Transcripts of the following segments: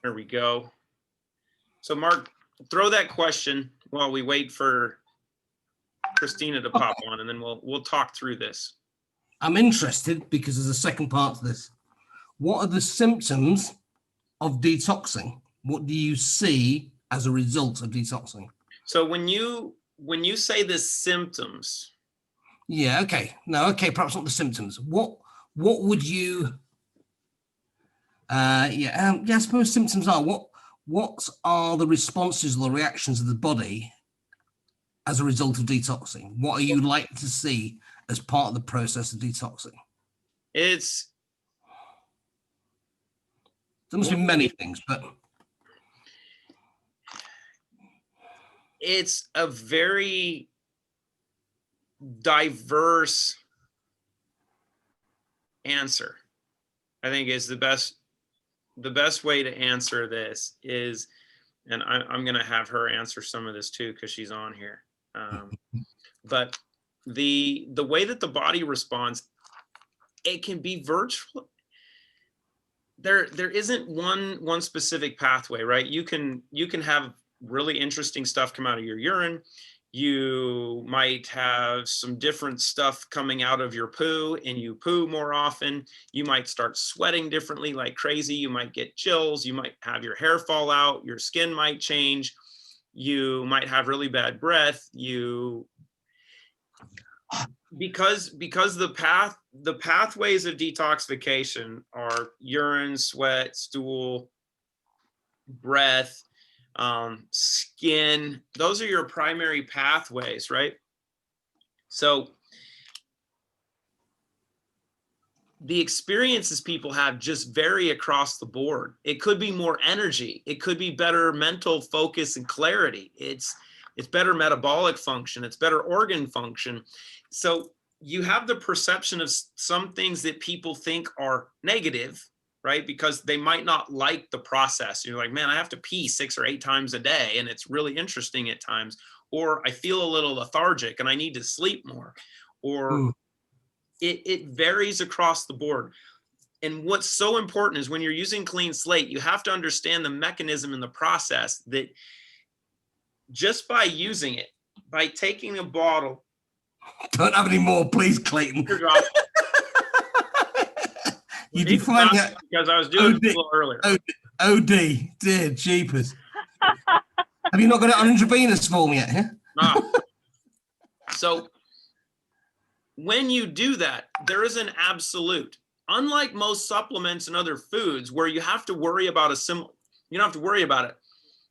There we go. So Mark, throw that question while we wait for Christina to pop on, and then we'll talk through this. I'm interested because there's a second part to this. What are the symptoms of detoxing? What do you see as a result of detoxing? So when you say the symptoms. Yeah, okay. No, okay, perhaps not the symptoms. What would you I suppose symptoms are what are the responses or the reactions of the body as a result of detoxing? What are you likely to see as part of the process of detoxing? There must be many things, but it's a very diverse answer. I think is the best way to answer this is, and I'm going to have her answer some of this too because she's on here. But the way that the body responds, it can be virtual. There isn't one specific pathway, right? You can have really interesting stuff come out of your urine. You might have some different stuff coming out of your poo, and you poo more often. You might start sweating differently like crazy. You might get chills. You might have your hair fall out. Your skin might change. You might have really bad breath. Because the pathways of detoxification are urine, sweat, stool, breath, skin. Those are your primary pathways, right? So the experiences people have just vary across the board. It could be more energy. It could be better mental focus and clarity. It's better metabolic function. It's better organ function. So you have the perception of some things that people think are negative, right? Because they might not like the process. You're like, man, I have to pee 6 or 8 times a day, and it's really interesting at times. Or I feel a little lethargic and I need to sleep more. Or it varies across the board. And what's so important is when you're using Clean Slate, you have to understand the mechanism in the process that just by using it, by taking a bottle. Don't have any more, please, Clayton. You define it because I was doing it a little earlier. OD, dear jeepers. Have you not got it on intravenous form yet? Huh? No. So when you do that, there is an absolute. Unlike most supplements and other foods where you have to worry about you don't have to worry about it.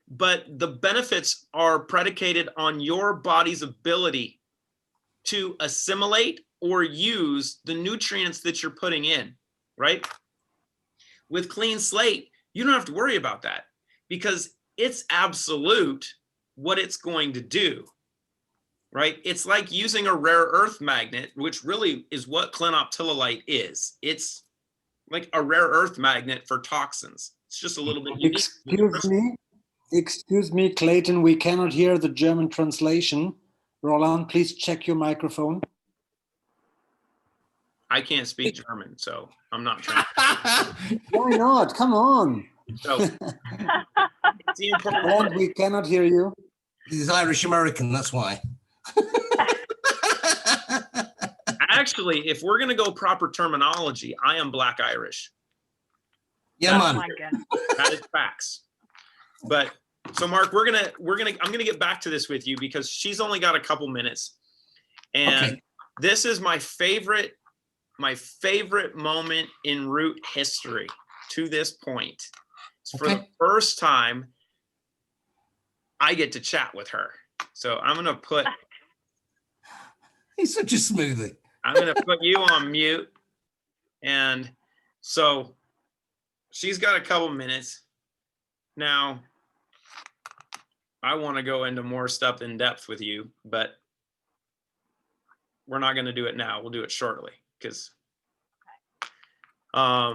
But the benefits are predicated on your body's ability to assimilate or use the nutrients that you're putting in, right? With Clean Slate, you don't have to worry about that because it's absolute what it's going to do, right? It's like using a rare earth magnet, which really is what clinoptilolite is. It's like a rare earth magnet for toxins. It's just a little bit unique. Excuse me, Clayton, we cannot hear the German translation. Roland, please check your microphone. I can't speak German, so I'm not trying. Why not? Come on. So, it's the important Roland, we cannot hear you. He's Irish American, that's why. Actually, if we're going to go proper terminology, I am Black Irish. Yeah, man. That is facts. But so Mark, I'm gonna get back to this with you because she's only got a couple minutes, and okay. This is my favorite moment in Root history to this point. It's for the first time I get to chat with her. So I'm gonna put. He's such a smoothie. I'm gonna put you on mute, and so she's got a couple minutes now. I want to go into more stuff in depth with you, but we're not going to do it now. We'll do it shortly because Dr.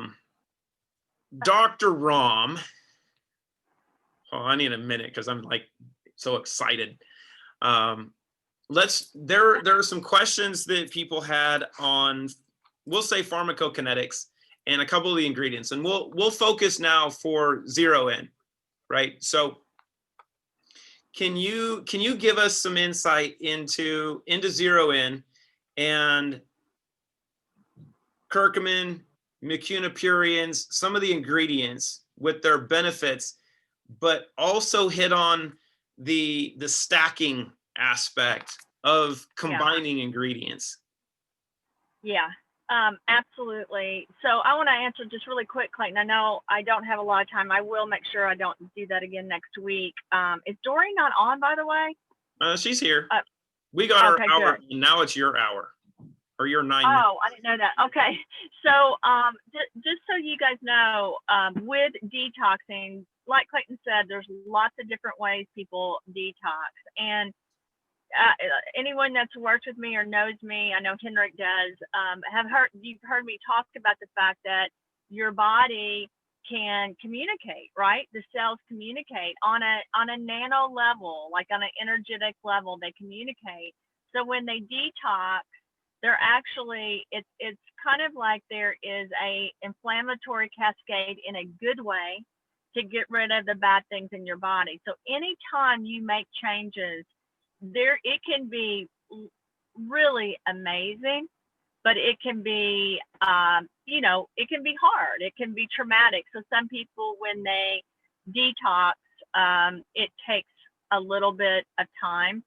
Rahm, I need a minute because I'm like so excited. There are some questions that people had on, we'll say pharmacokinetics and a couple of the ingredients. And we'll focus now for zero in, right? So can you give us some insight into zero in and curcumin, mucuna pruriens, some of the ingredients with their benefits, but also hit on the stacking aspect of combining ingredients? Yeah, absolutely. So I want to answer just really quick, Clayton. I know I don't have a lot of time. I will make sure I don't do that again next week. Is Dory not on, by the way? She's here. We got okay, our hour, good. and now it's your hour, or your 9 minutes. Oh, I didn't know that. Okay. So just so you guys know, with detoxing, like Clayton said, there's lots of different ways people detox. And anyone that's worked with me or knows me, I know Henrik does, you've heard me talk about the fact that your body can communicate, right? The cells communicate on a nano level, like on an energetic level, they communicate. So when they detox, they're actually, it's kind of like there is a inflammatory cascade in a good way to get rid of the bad things in your body. So anytime you make changes, it can be really amazing, but it can be, it can be hard. It can be traumatic. So some people, when they detox, it takes a little bit of time,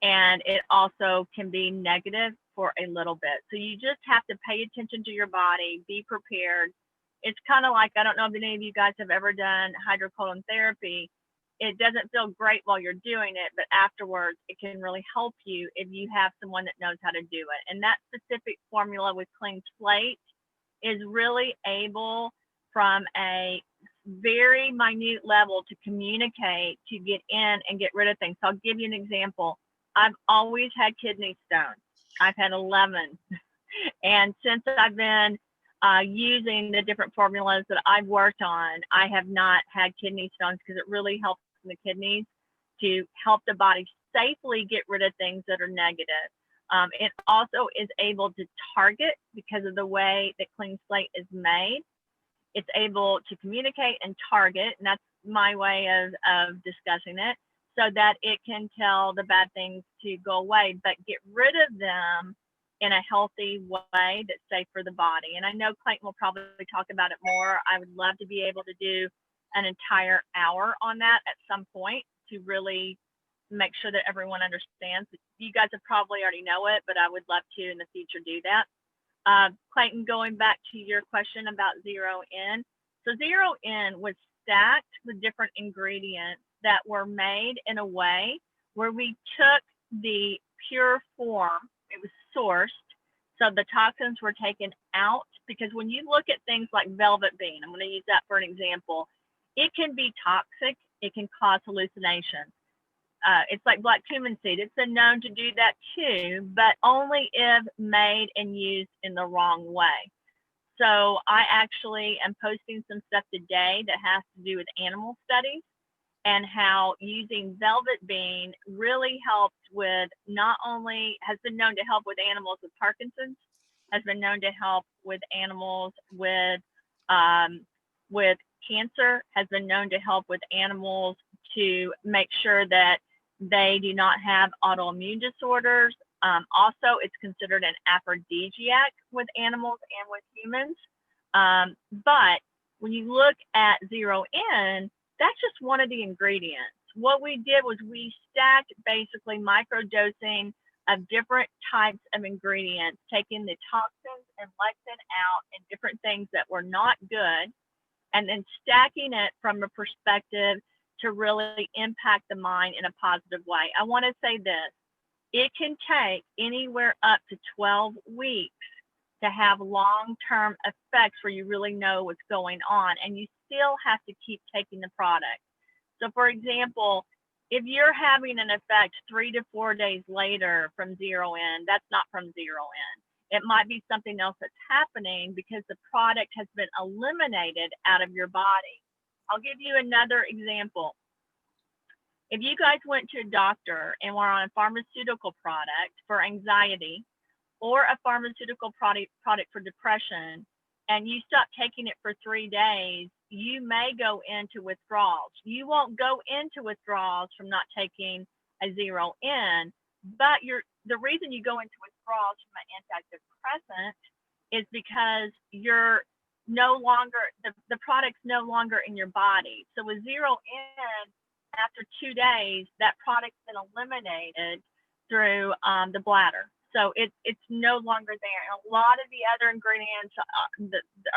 and it also can be negative for a little bit. So you just have to pay attention to your body, be prepared. It's kind of like, I don't know if any of you guys have ever done hydrocolon therapy. It doesn't feel great while you're doing it, but afterwards it can really help you if you have someone that knows how to do it. And that specific formula with Clean Slate is really able, from a very minute level, to communicate, to get in and get rid of things. So I'll give you an example. I've always had kidney stones. I've had 11. And since I've been using the different formulas that I've worked on, I have not had kidney stones, because it really helps the kidneys to help the body safely get rid of things that are negative. It also is able to target, because of the way that Clean Slate is made. It's able to communicate and target, and that's my way of discussing it, so that it can tell the bad things to go away, but get rid of them in a healthy way that's safe for the body. And I know Clayton will probably talk about it more. I would love to be able to do an entire hour on that at some point, to really make sure that everyone understands. You guys have probably already know it, but I would love to in the future do that. Clayton, going back to your question about zero in. So zero in was stacked with different ingredients that were made in a way where we took the pure form, it was sourced, so the toxins were taken out. Because when you look at things like velvet bean, I'm going to use that for an example, it can be toxic, it can cause hallucinations. It's like black cumin seed. It's been known to do that too, but only if made and used in the wrong way. So I actually am posting some stuff today that has to do with animal studies, and how using velvet bean really helps with, not only has been known to help with animals with Parkinson's, has been known to help with animals with cancer, has been known to help with animals to make sure that they do not have autoimmune disorders. Also, it's considered an aphrodisiac with animals and with humans. But when you look at zero in, that's just one of the ingredients. What we did was we stacked basically microdosing of different types of ingredients, taking the toxins and lectin out and different things that were not good, and then stacking it from a perspective to really impact the mind in a positive way. I want to say this, it can take anywhere up to 12 weeks to have long-term effects where you really know what's going on, and you still have to keep taking the product. So for example, if you're having an effect 3 to 4 days later from zero in, that's not from zero in. It might be something else that's happening because the product has been eliminated out of your body. I'll give you another example. If you guys went to a doctor and were on a pharmaceutical product for anxiety, or a pharmaceutical product for depression, and you stop taking it for 3 days, you may go into withdrawals. You won't go into withdrawals from not taking a zero in, but the reason you go into withdrawals from an antidepressant is because you're no longer, the product's no longer in your body. So with zero in, after 2 days, that product's been eliminated through the bladder. So it's no longer there. And a lot of the other ingredients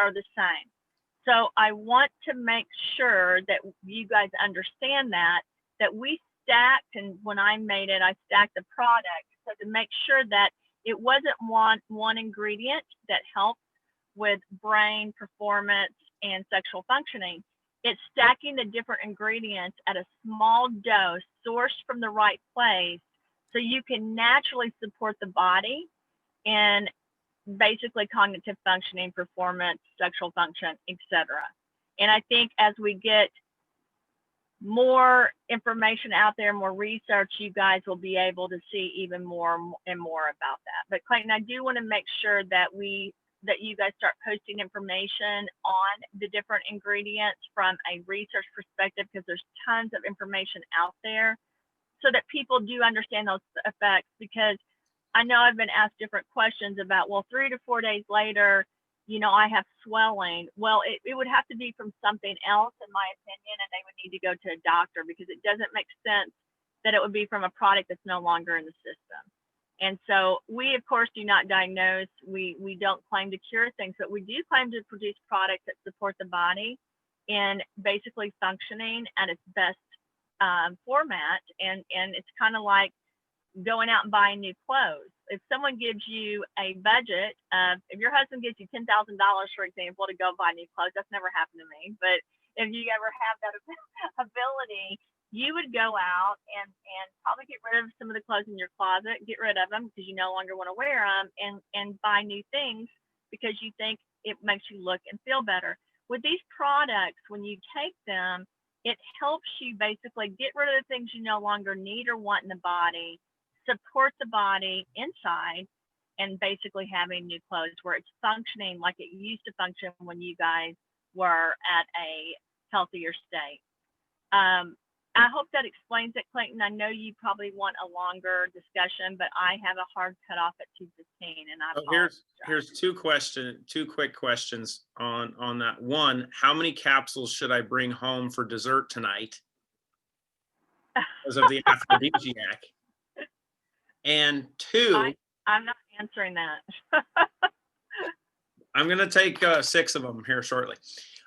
are the same. So I want to make sure that you guys understand that we stacked, and when I made it, I stacked the product. So to make sure that it wasn't one ingredient that helped with brain performance and sexual functioning. It's stacking the different ingredients at a small dose, sourced from the right place, so you can naturally support the body in basically cognitive functioning, performance, sexual function, etc. And I think as we get more information out there, more research, you guys will be able to see even more and more about that. But Clayton, I do want to make sure that you guys start posting information on the different ingredients from a research perspective, because there's tons of information out there, so that people do understand those effects. Because I know I've been asked different questions about, well, 3 to 4 days later, I have swelling. Well, it would have to be from something else, in my opinion, and they would need to go to a doctor, because it doesn't make sense that it would be from a product that's no longer in the system. And so we, of course, do not diagnose. We don't claim to cure things, but we do claim to produce products that support the body in basically functioning at its best format. And it's kind of like going out and buying new clothes. If someone gives you a budget, if your husband gives you $10,000, for example, to go buy new clothes, that's never happened to me, but if you ever have that ability, you would go out and probably get rid of some of the clothes in your closet, get rid of them because you no longer want to wear them, and buy new things because you think it makes you look and feel better. With these products, when you take them, it helps you basically get rid of the things you no longer need or want in the body, support the body inside, and basically having new clothes where it's functioning like it used to function when you guys were at a healthier state. I hope that explains it, Clayton. I know you probably want a longer discussion, but I have a hard cutoff at 2:15, and here's two quick questions on that. One, how many capsules should I bring home for dessert tonight because of the aphrodisiac? And two, I'm not answering that. I'm going to take 6 of them here shortly.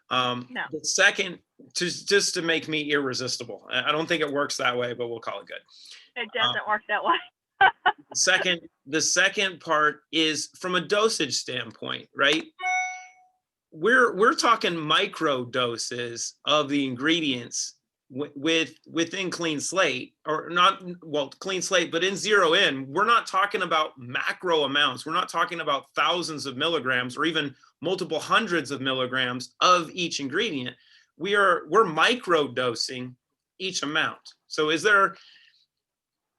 No. The second, just to make me irresistible. I don't think it works that way, but we'll call it good. It doesn't work that way. The second part is from a dosage standpoint, right? We're talking micro doses of the ingredients within Clean Slate, or not, well, Clean Slate, but in Zero In, we're not talking about macro amounts. We're not talking about thousands of milligrams or even multiple hundreds of milligrams of each ingredient. We're micro dosing each amount. So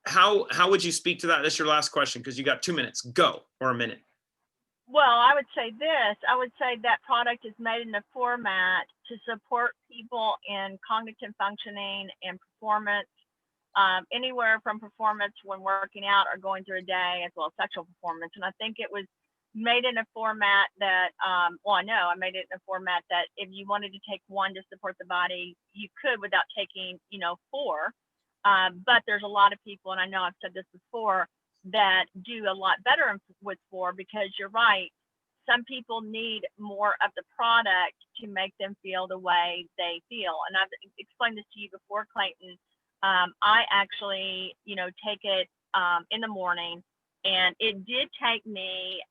how would you speak to that? That's your last question, because you got 2 minutes. Go, or a minute. Well, I would say this. I would say that product is made in a format to support people in cognitive functioning and performance, anywhere from performance when working out or going through a day, as well as sexual performance. And I think it was made in a format that, well, I know I made it in a format that if you wanted to take one to support the body, you could without taking, 4. But there's a lot of people, and I know I've said this before, that do a lot better with 4, because you're right. Some people need more of the product to make them feel the way they feel. And I've explained this to you before, Clayton. I actually, take it in the morning, and it did take me,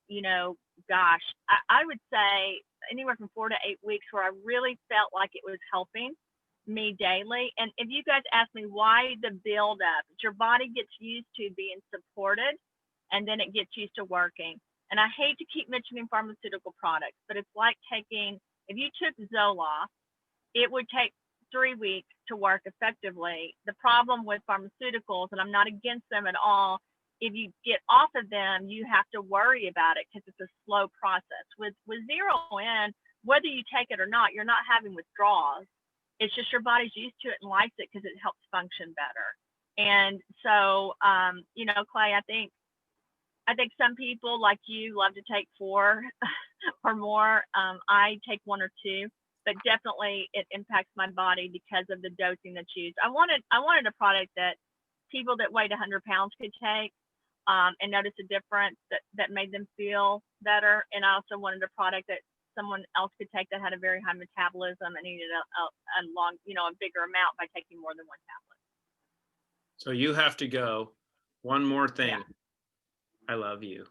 I would say anywhere from 4 to 8 weeks where I really felt like it was helping me daily. And if you guys ask me why the build up, your body gets used to being supported, and then it gets used to working. And I hate to keep mentioning pharmaceutical products, but it's like taking, if you took Zoloft, it would take 3 weeks to work effectively. The problem with pharmaceuticals, and I'm not against them at all, if you get off of them, you have to worry about it because it's a slow process. With zero in, whether you take it or not, you're not having withdrawals. It's just your body's used to it and likes it because it helps function better. And so, you know, Clay, I think some people like you love to take 4 or more. I take 1 or 2, but definitely it impacts my body because of the dosing that's used. I wanted a product that people that weighed 100 pounds could take and notice a difference that made them feel better. And I also wanted a product that someone else could take that had a very high metabolism and needed a long, you know, a bigger amount by taking more than 1 tablet. So you have to go. One more thing. Yeah. I love you.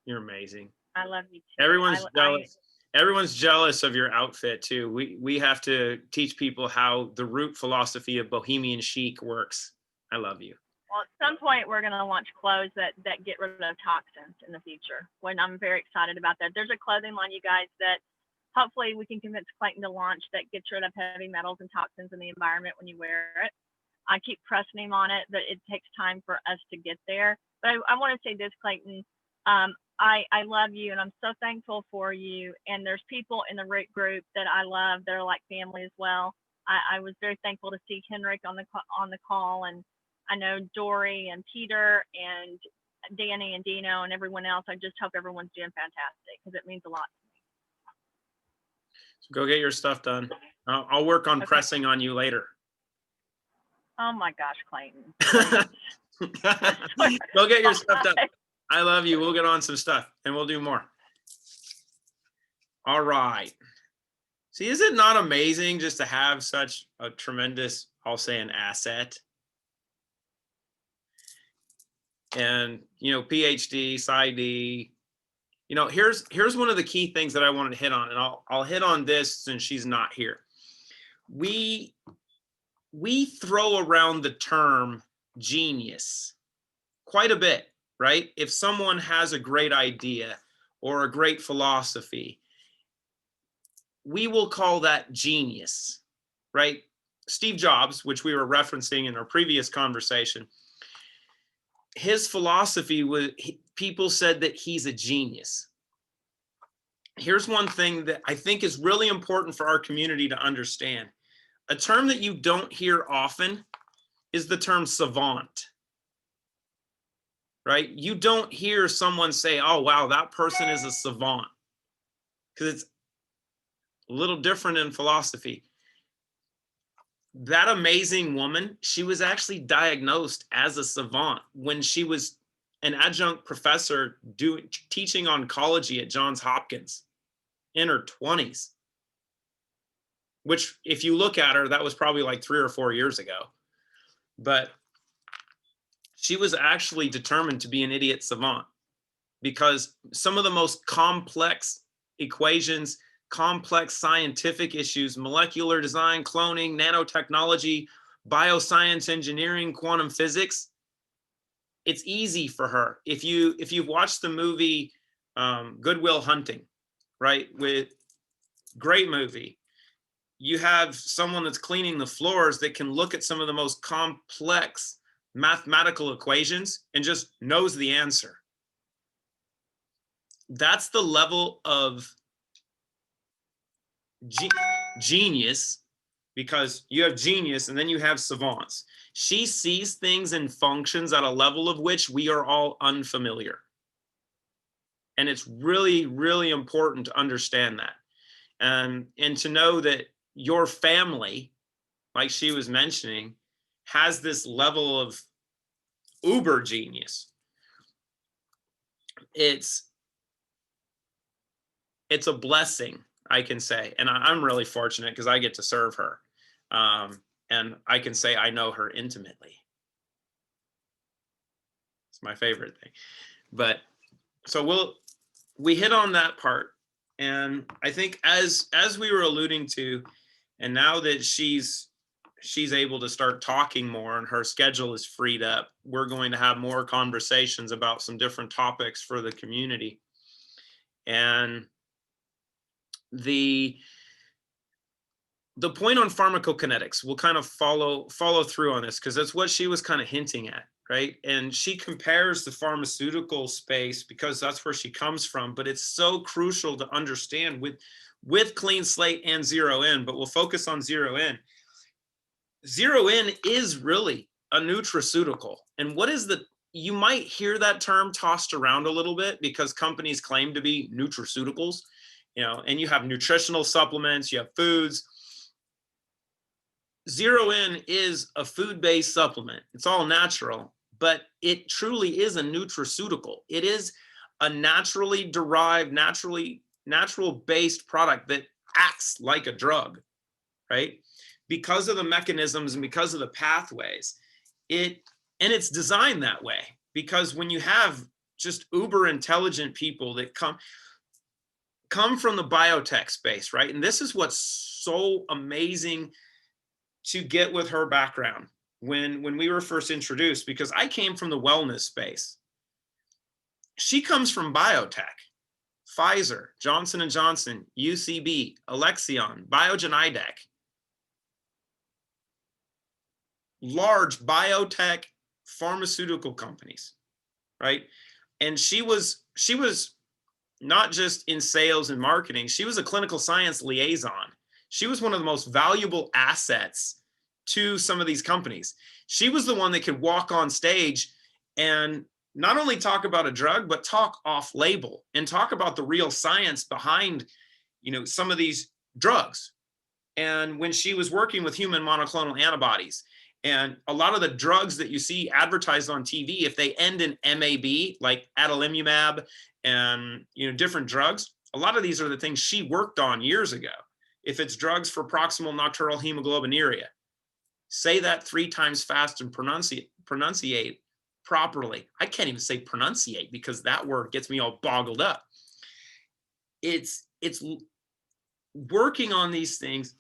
You're amazing. I love you too. Everyone's jealous. Everyone's jealous of your outfit too. We have to teach people how the root philosophy of bohemian chic works. I love you. Well, at some point we're going to launch clothes that get rid of toxins in the future. When I'm very excited about that. There's a clothing line, you guys, that hopefully we can convince Clayton to launch that gets rid of heavy metals and toxins in the environment when you wear it. I keep pressing him on it, but it takes time for us to get there. But I want to say this, Clayton. I love you, and I'm so thankful for you. And there's people in the Root group that I love. They're like family as well. I was very thankful to see Henrik on the call, and I know Dory and Peter and Danny and Dino and everyone else. I just hope everyone's doing fantastic because it means a lot to me. So go get your stuff done. I'll work on pressing on you later. Oh my gosh, Clayton. Go get your stuff done. I love you. We'll get on some stuff and we'll do more. All right. See, is it not amazing just to have such a tremendous, I'll say, an asset? And, you know, PhD, PsyD, you know, here's one of the key things that I wanted to hit on, and I'll hit on this since she's not here. We throw around the term genius quite a bit, right? If someone has a great idea or a great philosophy, we will call that genius, right? Steve Jobs, which we were referencing in our previous conversation, his philosophy was, people said that he's a genius. Here's one thing that I think is really important for our community to understand. A term that you don't hear often is the term savant, right? You don't hear someone say, oh, wow, that person is a savant, because it's a little different in philosophy. That amazing woman, she was actually diagnosed as a savant when she was an adjunct professor teaching oncology at Johns Hopkins in her 20s. Which, if you look at her, that was probably like 3 or 4 years ago. But she was actually determined to be an idiot savant because some of the most complex equations, complex scientific issues, molecular design, cloning, nanotechnology, bioscience, engineering, quantum physics, it's easy for her. If you've watched the movie Good Will Hunting, right? With great movie. You have someone that's cleaning the floors that can look at some of the most complex mathematical equations and just knows the answer. That's the level of genius, because you have genius and then you have savants. She sees things and functions at a level of which we are all unfamiliar. And it's really, really important to understand that. And to know that your family, like she was mentioning, has this level of uber genius. It's a blessing, I can say. And I'm really fortunate because I get to serve her. And I can say I know her intimately. It's my favorite thing. But so we hit on that part. And I think as we were alluding to, and now that she's able to start talking more and her schedule is freed up, we're going to have more conversations about some different topics for the community. And the point on pharmacokinetics, we'll kind of follow through on this because that's what she was kind of hinting at. right? And she compares the pharmaceutical space because that's where she comes from, but it's so crucial to understand with Clean Slate and Zero In, but we'll focus on Zero In. Zero In is really a nutraceutical. And what is you might hear that term tossed around a little bit because companies claim to be nutraceuticals, and you have nutritional supplements, you have foods. Zero In is a food-based supplement. It's all natural, but it truly is a nutraceutical. It is a naturally derived, natural-based product that acts like a drug, right? Because of the mechanisms and because of the pathways, it's designed that way. Because when you have just uber intelligent people that come from the biotech space, right? And this is what's so amazing to get with her background when we were first introduced, because I came from the wellness space. She comes from biotech, Pfizer, Johnson & Johnson, UCB, Alexion, Biogen IDEC, large biotech pharmaceutical companies, right? And she was not just in sales and marketing, she was a clinical science liaison. She was one of the most valuable assets to some of these companies. She was the one that could walk on stage and not only talk about a drug, but talk off label and talk about the real science behind, some of these drugs. And when she was working with human monoclonal antibodies, and a lot of the drugs that you see advertised on TV, if they end in MAB, like adalimumab and different drugs, a lot of these are the things she worked on years ago. If it's drugs for proximal nocturnal hemoglobinuria, say that 3 times fast and pronunciate properly. I can't even say pronunciate because that word gets me all boggled up. It's working on these things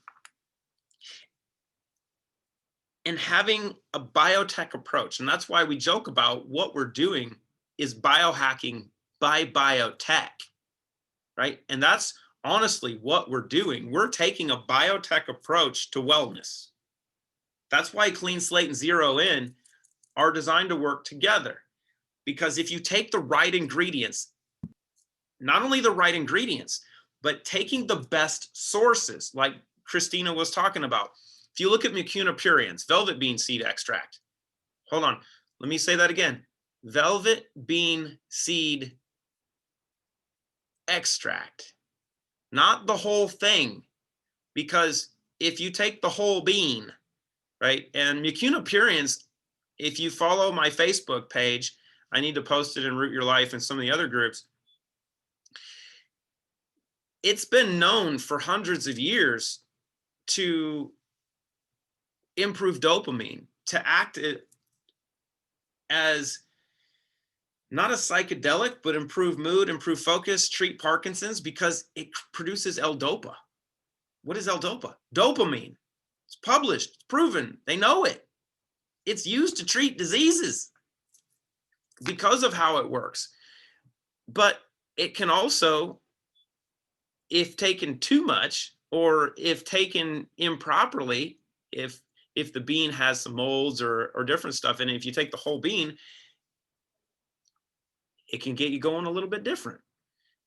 and having a biotech approach. And that's why we joke about what we're doing is biohacking by biotech, right? And that's honestly what we're doing. We're taking a biotech approach to wellness. That's why Clean Slate and Zero In are designed to work together. Because if you take the right ingredients, not only the right ingredients, but taking the best sources, like Christina was talking about. If you look at mucuna pruriens, velvet bean seed extract. Hold on, let me say that again. Velvet bean seed extract, not the whole thing. Because if you take the whole bean, right, and mucuna pruriens, if you follow my Facebook page, I need to post it in Root Your Life and some of the other groups. It's been known for hundreds of years to improve dopamine, to act as not a psychedelic, but improve mood, improve focus, treat Parkinson's, because it produces L-Dopa. What is L-Dopa? Dopamine. It's published, it's proven, they know it. It's used to treat diseases because of how it works. But it can also, if taken too much, or if taken improperly, if the bean has some molds or different stuff in it, if you take the whole bean, it can get you going a little bit different.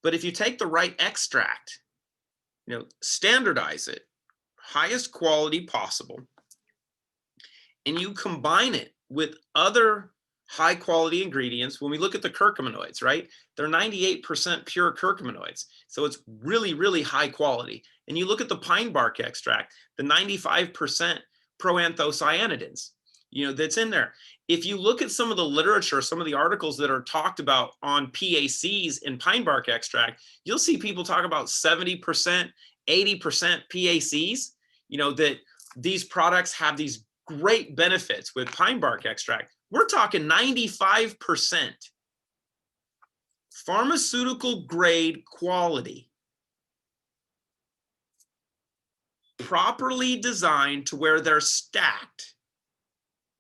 But if you take the right extract, standardize it, highest quality possible, and you combine it with other high quality ingredients. When we look at the curcuminoids, right, they're 98% pure curcuminoids. So it's really, really high quality. And you look at the pine bark extract, the 95% proanthocyanidins, that's in there. If you look at some of the literature, some of the articles that are talked about on PACs in pine bark extract, you'll see people talk about 70%, 80% PACs, that these products have these great benefits with pine bark extract. We're talking 95% pharmaceutical grade quality, properly designed to where they're stacked,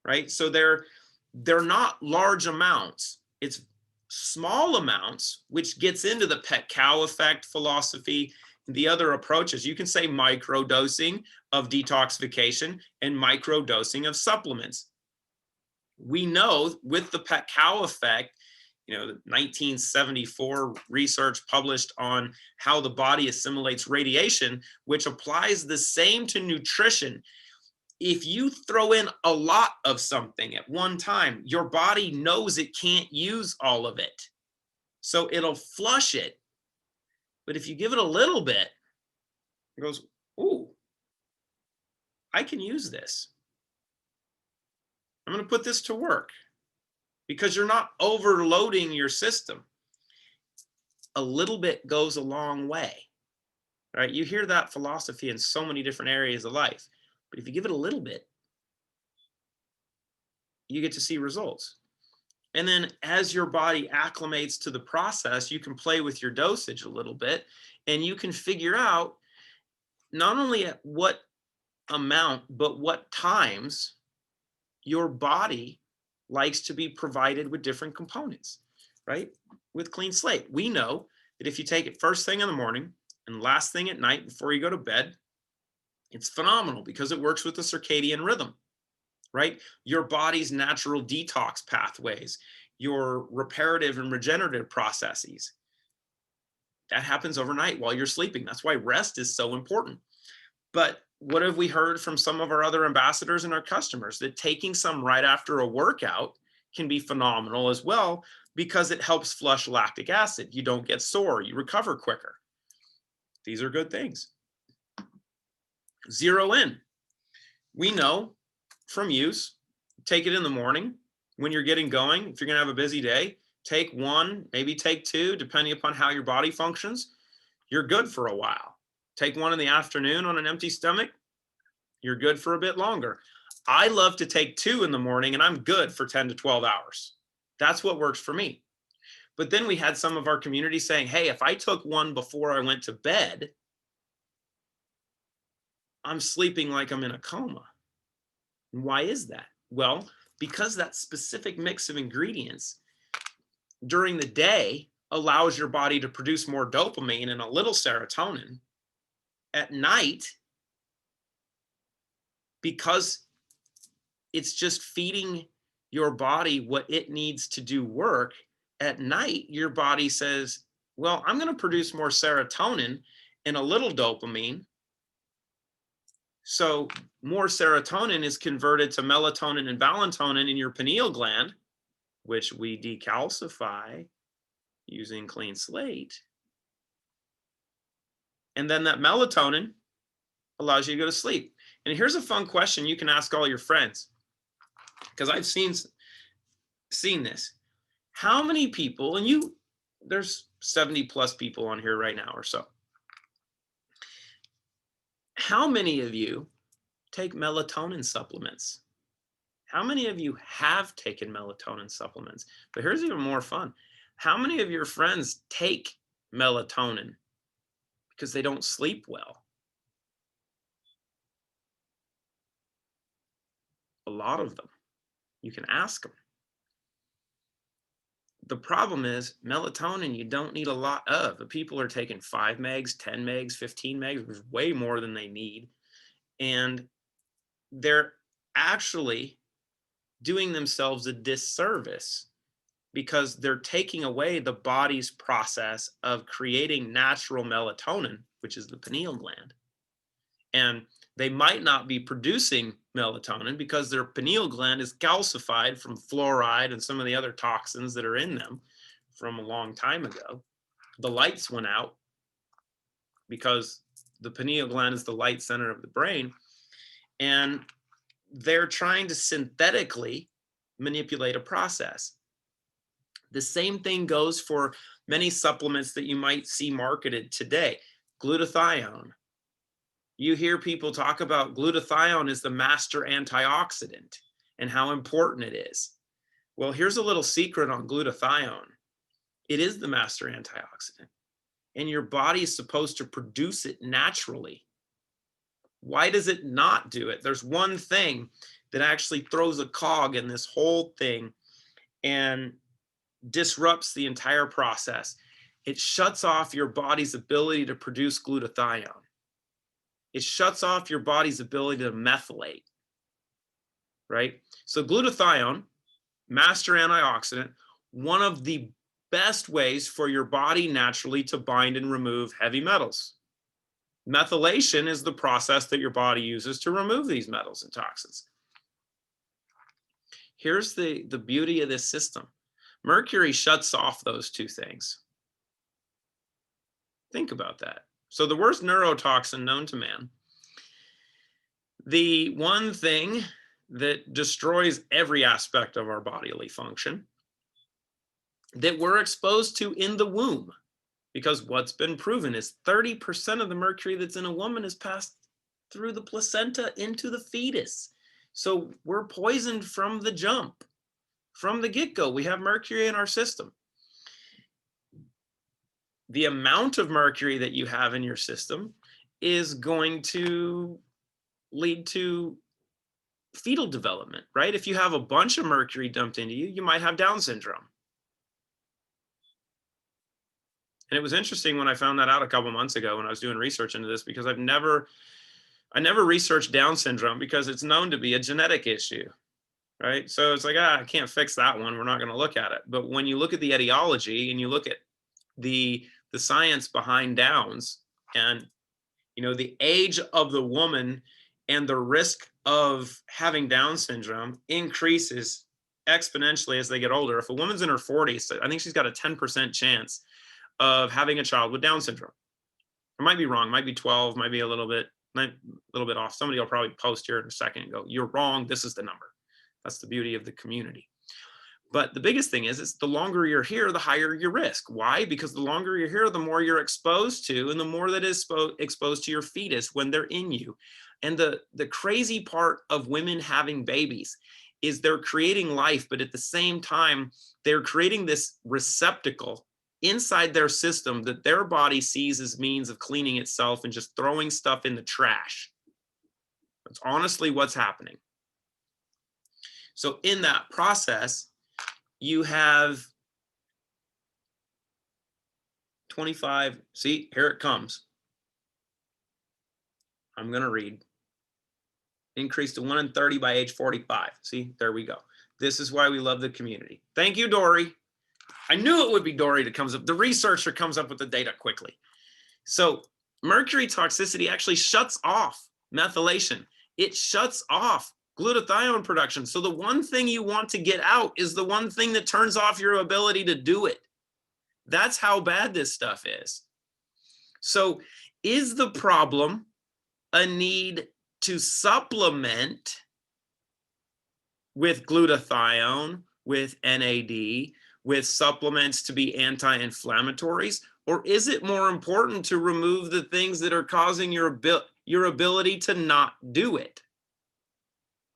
right? So they're not large amounts. It's small amounts, which gets into the pet cow effect philosophy, the other approaches. You can say micro dosing of detoxification and micro dosing of supplements. we know with the pet cow effect, you know, the 1974 research published on how the body assimilates radiation, which applies the same to nutrition. If you throw in a lot of something at one time, your body knows it can't use all of it. So it'll flush it. But if you give it a little bit, it goes, ooh, I can use this. I'm going to put this to work, because you're not overloading your system. A little bit goes a long way, right? You hear that philosophy in so many different areas of life, but if you give it a little bit, you get to see results. And then as your body acclimates to the process, you can play with your dosage a little bit, and you can figure out not only at what amount, but what times your body likes to be provided with different components, right? With Clean Slate, we know that if you take it first thing in the morning and last thing at night before you go to bed, it's phenomenal because it works with the circadian rhythm, right? Your body's natural detox pathways, your reparative and regenerative processes. That happens overnight while you're sleeping. That's why rest is so important. But what have we heard from some of our other ambassadors and our customers? That taking some right after a workout can be phenomenal as well, because it helps flush lactic acid. You don't get sore, you recover quicker. These are good things. Zero in. We know from use, take it in the morning when you're getting going. If you're going to have a busy day, take one, maybe take two, depending upon how your body functions. You're good for a while. Take one in the afternoon on an empty stomach. You're good for a bit longer. I love to take two in the morning, and I'm good for 10 to 12 hours. That's what works for me. But then we had some of our community saying, hey, if I took one before I went to bed, I'm sleeping like I'm in a coma. And why is that? Well, because that specific mix of ingredients during the day allows your body to produce more dopamine and a little serotonin. At night, because it's just feeding your body what it needs to do work, at night, your body says, well, I'm going to produce more serotonin and a little dopamine. So more serotonin is converted to melatonin and valatonin in your pineal gland, which we decalcify using Clean Slate. And then that melatonin allows you to go to sleep. And here's a fun question you can ask all your friends, because I've seen this. How many people, and there's 70 plus people on here right now or so. How many of you take melatonin supplements? How many of you have taken melatonin supplements? But here's even more fun. How many of your friends take melatonin because they don't sleep well? A lot of them. You can ask them. The problem is melatonin you don't need a lot of. The people are taking 5 megs, 10 megs, 15 megs, which is way more than they need. And they're actually doing themselves a disservice because they're taking away the body's process of creating natural melatonin, which is the pineal gland. And they might not be producing melatonin because their pineal gland is calcified from fluoride and some of the other toxins that are in them from a long time ago. The lights went out because the pineal gland is the light center of the brain. And they're trying to synthetically manipulate a process. The same thing goes for many supplements that you might see marketed today. Glutathione. You hear people talk about glutathione as the master antioxidant and how important it is. Well, here's a little secret on glutathione. It is the master antioxidant, and your body is supposed to produce it naturally. Why does it not do it? There's one thing that actually throws a cog in this whole thing and disrupts the entire process. It shuts off your body's ability to produce glutathione. It shuts off your body's ability to methylate, right? So glutathione master antioxidant, one of the best ways for your body naturally to bind and remove heavy metals. Methylation is the process that your body uses to remove these metals and toxins. Here's the beauty of this system. Mercury shuts off those two things. Think about that. So the worst neurotoxin known to man, the one thing that destroys every aspect of our bodily function that we're exposed to in the womb, because what's been proven is 30% of the mercury that's in a woman is passed through the placenta into the fetus. So we're poisoned from the jump, from the get-go. We have mercury in our system. The amount of mercury that you have in your system is going to lead to fetal development, right? If you have a bunch of mercury dumped into you, you might have Down syndrome. And it was interesting when I found that out a couple months ago when I was doing research into this, because I never researched Down syndrome because it's known to be a genetic issue, right? So it's like, I can't fix that one. We're not going to look at it. But when you look at the etiology and you look at the science behind Downs, and the age of the woman and the risk of having Down syndrome increases exponentially as they get older. If a woman's in her 40s, I think she's got a 10% chance of having a child with Down syndrome. I might be wrong, might be 12, might be a little bit off. Somebody will probably post here in a second and go, you're wrong, this is the number. That's the beauty of the community. But the biggest thing is the longer you're here, the higher your risk. Why? Because the longer you're here, the more you're exposed to, and the more that is exposed to your fetus when they're in you. And the crazy part of women having babies is they're creating life, but at the same time, they're creating this receptacle inside their system that their body sees as means of cleaning itself and just throwing stuff in the trash. That's honestly what's happening. So in that process, you have 25, see, here it comes. I'm going to read. Increase to 1 in 30 by age 45. See, there we go. This is why we love the community. Thank you, Dory. I knew it would be Dory that comes up. The researcher comes up with the data quickly. So mercury toxicity actually shuts off methylation. It shuts off glutathione production. So the one thing you want to get out is the one thing that turns off your ability to do it. That's how bad this stuff is. So is the problem a need to supplement with glutathione, with NAD, with supplements to be anti-inflammatories? Or is it more important to remove the things that are causing your ability to not do it?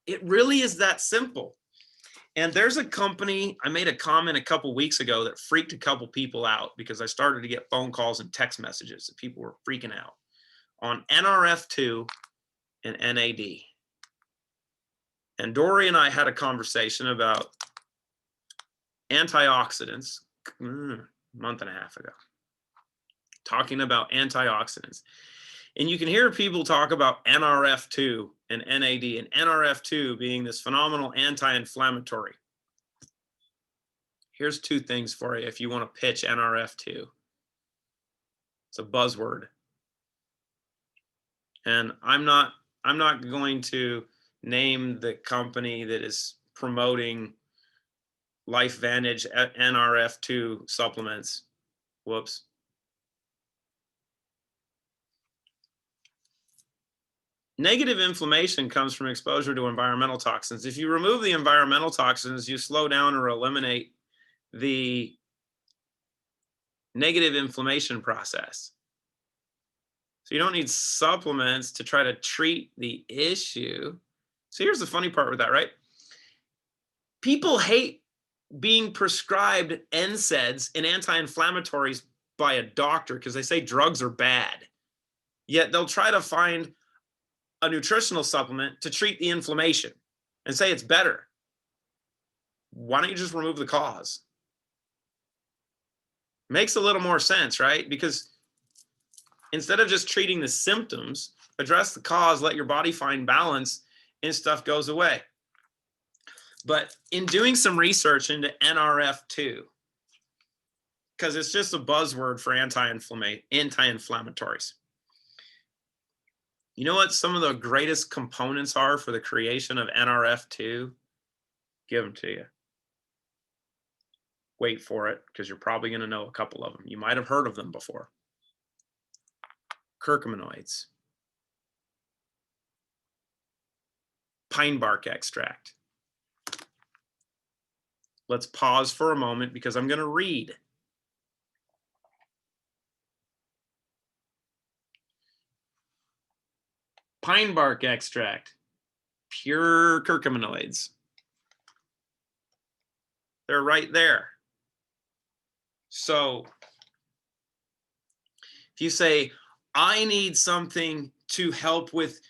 It really is that simple. And there's a company, I made a comment a couple weeks ago that freaked a couple people out because I started to get phone calls and text messages that people were freaking out on NRF2 and NAD. And Dory and I had a conversation about antioxidants a month and a half ago, talking about antioxidants. And you can hear people talk about NRF2 and NAD, and NRF2 being this phenomenal anti-inflammatory. Here's two things for you if you want to pitch NRF2. It's a buzzword. And I'm not going to name the company that is promoting LifeVantage NRF2 supplements. Whoops. Negative inflammation comes from exposure to environmental toxins. If you remove the environmental toxins, you slow down or eliminate the negative inflammation process. So you don't need supplements to try to treat the issue. So here's the funny part with that, right? People hate being prescribed NSAIDs and anti-inflammatories by a doctor because they say drugs are bad. Yet they'll try to find a nutritional supplement to treat the inflammation and say it's better. Why don't you just remove the cause? Makes a little more sense, right? Because instead of just treating the symptoms, address the cause, let your body find balance, and stuff goes away. But in doing some research into NRF2, because it's just a buzzword for anti-inflammatories. You know what some of the greatest components are for the creation of NRF2? Give them to you. Wait for it, because you're probably going to know a couple of them. You might have heard of them before. Curcuminoids. Pine bark extract. Let's pause for a moment because I'm going to read. Pine bark extract, pure curcuminoids. They're right there. So if you say, I need something to help with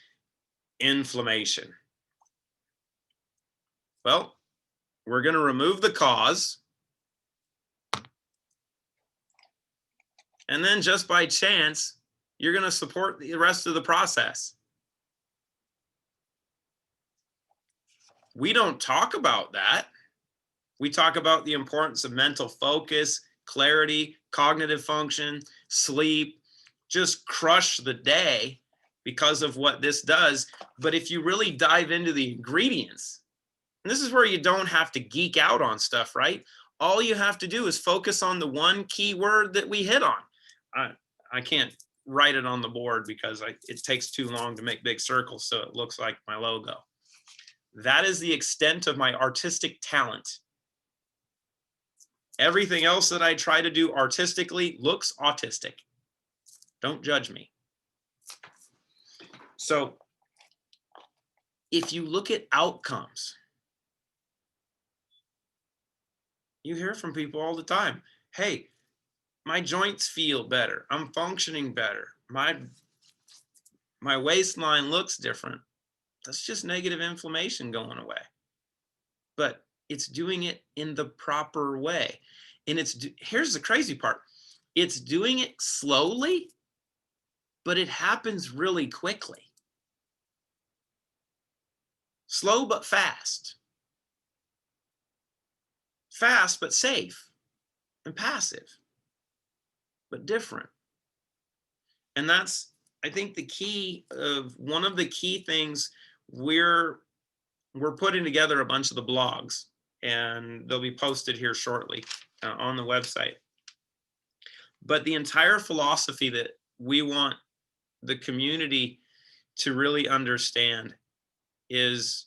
inflammation. Well, we're going to remove the cause. And then just by chance, you're going to support the rest of the process. We don't talk about that. We talk about the importance of mental focus, clarity, cognitive function, sleep, just crush the day because of what this does. But if you really dive into the ingredients, and this is where you don't have to geek out on stuff, right? All you have to do is focus on the one key word that we hit on. I can't write it on the board because it takes too long to make big circles, so it looks like my logo. That is the extent of my artistic talent. Everything else that I try to do artistically looks autistic. Don't judge me. So if you look at outcomes, you hear from people all the time. Hey, my joints feel better. I'm functioning better. My waistline looks different. That's just negative inflammation going away. But it's doing it in the proper way. And here's the crazy part. It's doing it slowly, but it happens really quickly. Slow but fast. Fast but safe, and passive but different. And that's, I think, the key of one of the key things. We're putting together a bunch of the blogs, and they'll be posted here shortly on the website. But the entire philosophy that we want the community to really understand is,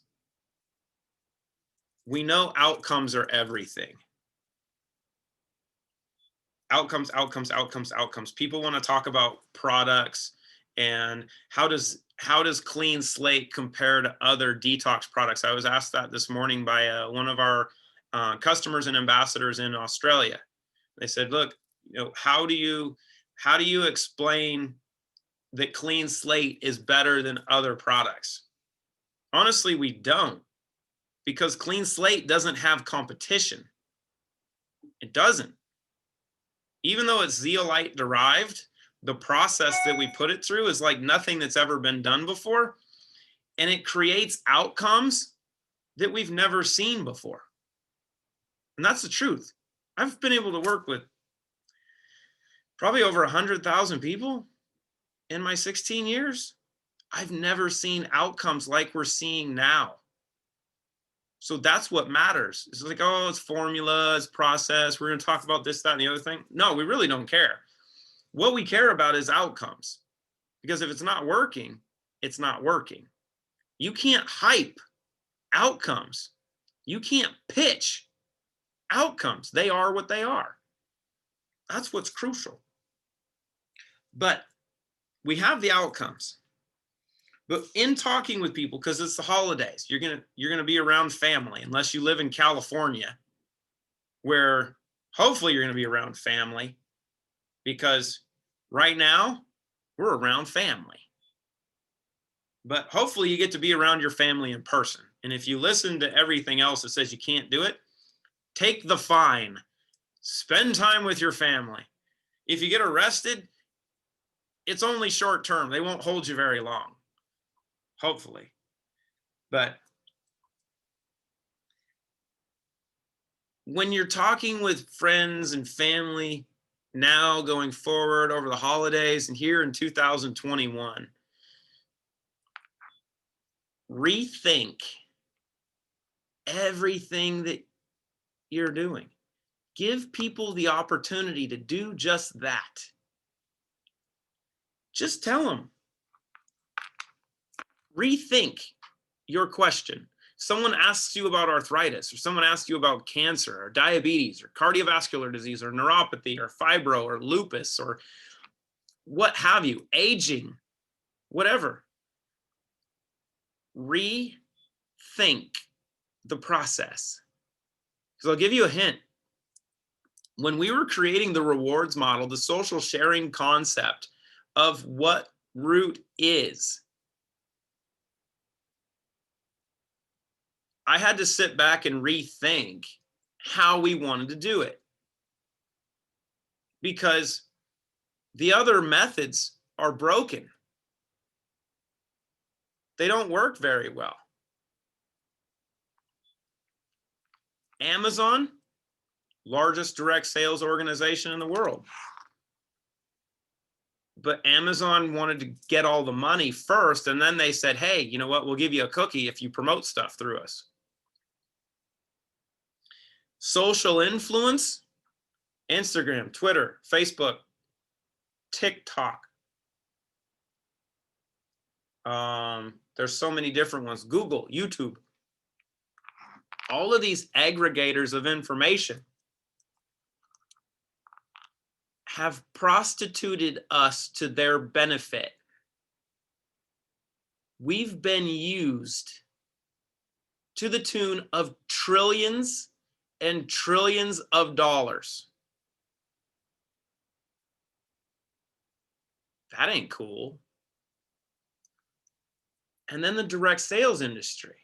we know outcomes are everything. Outcomes, outcomes, outcomes, outcomes. People want to talk about products and how does Clean Slate compare to other detox products. I was asked that this morning by one of our customers and ambassadors in Australia. They said, look, how do you explain that Clean Slate is better than other products? Honestly, we don't, because Clean Slate doesn't have competition. It doesn't. Even though it's zeolite derived, the process that we put it through is like nothing that's ever been done before. And it creates outcomes that we've never seen before. And that's the truth. I've been able to work with probably over 100,000 people in my 16 years. I've never seen outcomes like we're seeing now. So that's what matters. It's like, oh, it's formula, it's process. We're going to talk about this, that, and the other thing. No, we really don't care. What we care about is outcomes. Because if it's not working, it's not working. You can't hype outcomes. You can't pitch outcomes. They are what they are. That's what's crucial. But we have the outcomes. But in talking with people, because it's the holidays, you're gonna be around family, unless you live in California, where hopefully you're gonna be around family, because right now we're around family. But hopefully you get to be around your family in person. And if you listen to everything else that says you can't do it, take the fine. Spend time with your family. If you get arrested, it's only short term. They won't hold you very long. Hopefully. But when you're talking with friends and family now going forward over the holidays and here in 2021, rethink everything that you're doing. Give people the opportunity to do just that. Just tell them, rethink your question. Someone asks you about arthritis, or someone asks you about cancer or diabetes or cardiovascular disease or neuropathy or fibro or lupus or what have you, aging, whatever. Rethink the process. Because I'll give you a hint. When we were creating the rewards model, the social sharing concept of what root is, I had to sit back and rethink how we wanted to do it. Because the other methods are broken. They don't work very well. Amazon, largest direct sales organization in the world. But Amazon wanted to get all the money first, and then they said, hey, you know what? We'll give you a cookie if you promote stuff through us. Social influence, Instagram, Twitter, Facebook, TikTok. There's so many different ones. Google, YouTube. All of these aggregators of information have prostituted us to their benefit. We've been used to the tune of trillions and trillions of dollars. That ain't cool. And then the direct sales industry.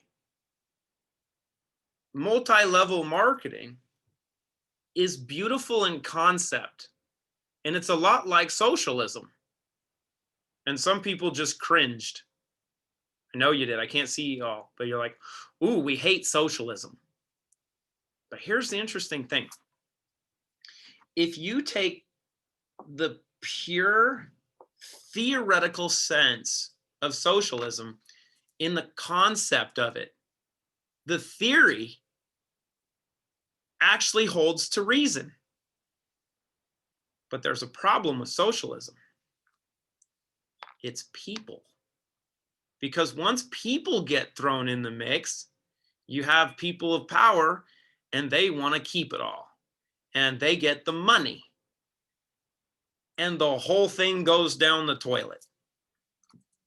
Multi-level marketing is beautiful in concept, and it's a lot like socialism. And some people just cringed. I know you did. I can't see you all, but you're like, ooh, we hate socialism. But here's the interesting thing. If you take the pure theoretical sense of socialism in the concept of it, the theory actually holds to reason. But there's a problem with socialism. It's people. Because once people get thrown in the mix, you have people of power and they want to keep it all. And they get the money. And the whole thing goes down the toilet.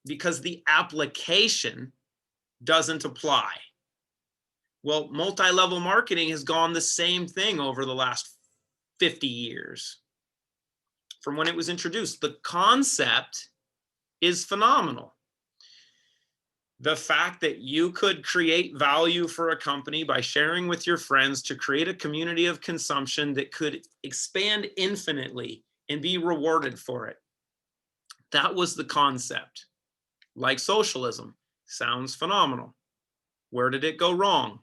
Because the application doesn't apply. Well, multi-level marketing has gone the same thing over the last 50 years from when it was introduced. The concept is phenomenal. The fact that you could create value for a company by sharing with your friends to create a community of consumption that could expand infinitely and be rewarded for it. That was the concept. Like socialism, sounds phenomenal. Where did it go wrong?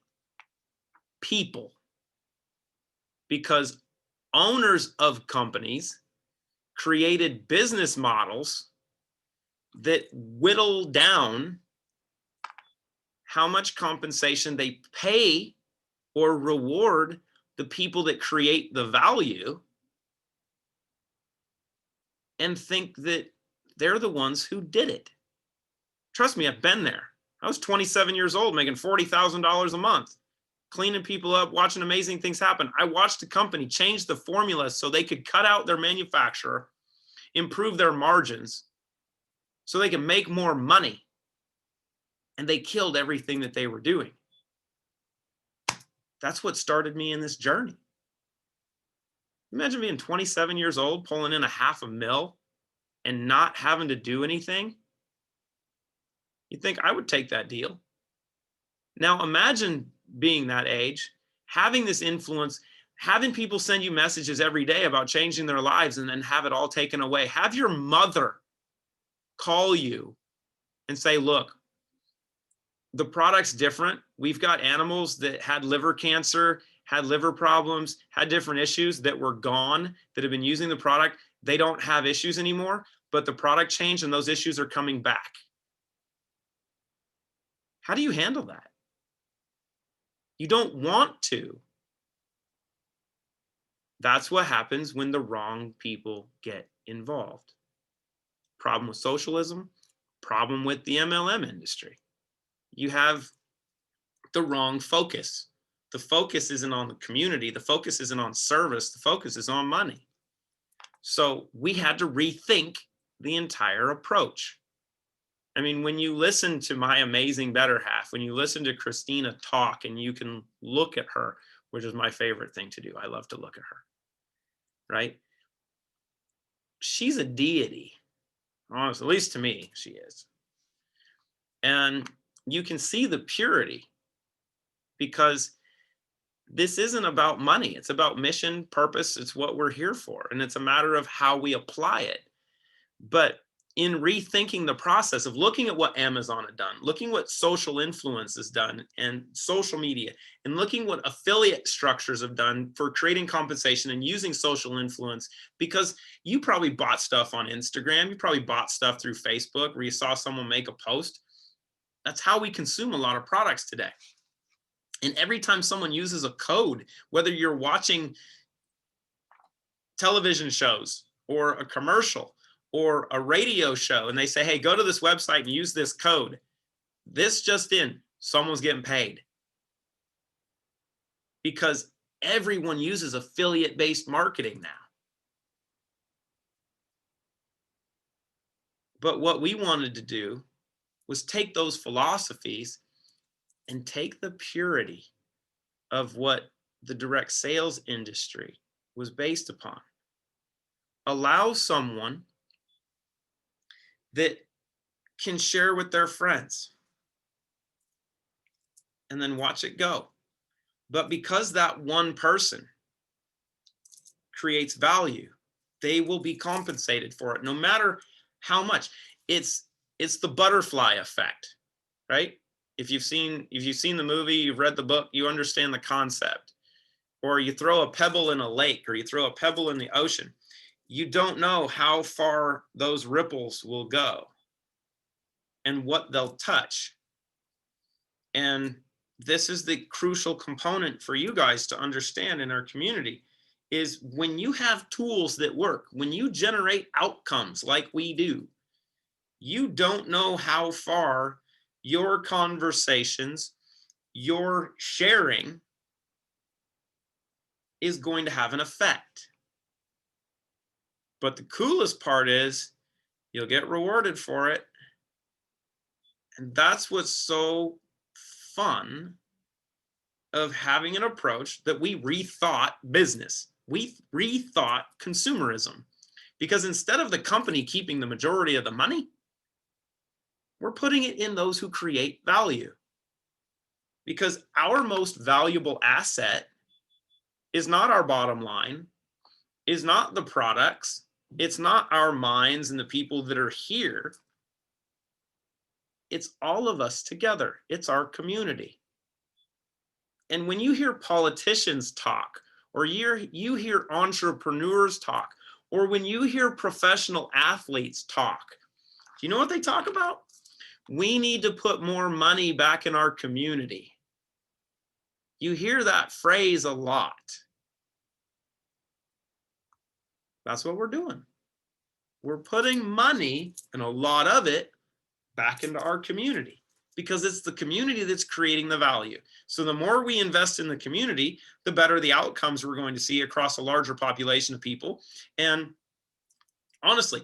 People. Because owners of companies created business models that whittle down how much compensation they pay or reward the people that create the value, and think that they're the ones who did it. Trust me, I've been there. I was 27 years old making $40,000 a month, cleaning people up, watching amazing things happen. I watched a company change the formula so they could cut out their manufacturer, improve their margins, so they can make more money. And they killed everything that they were doing. That's what started me in this journey. Imagine being 27 years old, pulling in $500,000 and not having to do anything. You'd think I would take that deal. Now imagine being that age, having this influence, having people send you messages every day about changing their lives and then have it all taken away. Have your mother call you and say, look, the product's different. We've got animals that had liver cancer had liver problems, had different issues that were gone, that have been using the product. They don't have issues anymore, but the product changed and those issues are coming back. How do you handle that? You don't want to. That's what happens when the wrong people get involved. Problem with socialism, problem with the MLM industry. You have the wrong focus. The focus isn't on the community. The focus isn't on service. The focus is on money. So we had to rethink the entire approach. I mean, when you listen to my amazing better half, when you listen to Christina talk and you can look at her, which is my favorite thing to do. I love to look at her, right? She's a deity. Honestly, at least to me, she is. And you can see the purity because this isn't about money. It's about mission, purpose. It's what we're here for. And it's a matter of how we apply it. But in rethinking the process of looking at what Amazon had done, looking what social influence has done and social media, and looking what affiliate structures have done for creating compensation and using social influence, because you probably bought stuff on Instagram, you probably bought stuff through Facebook where you saw someone make a post. That's how we consume a lot of products today. And every time someone uses a code, whether you're watching television shows or a commercial or a radio show, and they say, hey, go to this website and use this code. This just in, someone's getting paid. Because everyone uses affiliate-based marketing now. But what we wanted to do was take those philosophies and take the purity of what the direct sales industry was based upon. Allow someone that can share with their friends and then watch it go. But because that one person creates value, they will be compensated for it, no matter how much. It's the butterfly effect, right? If you've seen the movie, you've read the book, you understand the concept. Or you throw a pebble in a lake, or you throw a pebble in the ocean. You don't know how far those ripples will go and what they'll touch. And this is the crucial component for you guys to understand in our community, is when you have tools that work, when you generate outcomes like we do, you don't know how far your conversations, your sharing is going to have an effect. But the coolest part is you'll get rewarded for it. And that's what's so fun of having an approach that we rethought business. We rethought consumerism, because instead of the company keeping the majority of the money, we're putting it in those who create value. Because our most valuable asset is not our bottom line, is not the products, it's not our minds and the people that are here. It's all of us together. It's our community. And when you hear politicians talk, or you hear entrepreneurs talk, or when you hear professional athletes talk, do you know what they talk about? We need to put more money back in our community. You hear that phrase a lot. That's what we're doing. We're putting money, and a lot of it, back into our community, because it's the community that's creating the value. So the more we invest in the community, the better the outcomes we're going to see across a larger population of people. And honestly,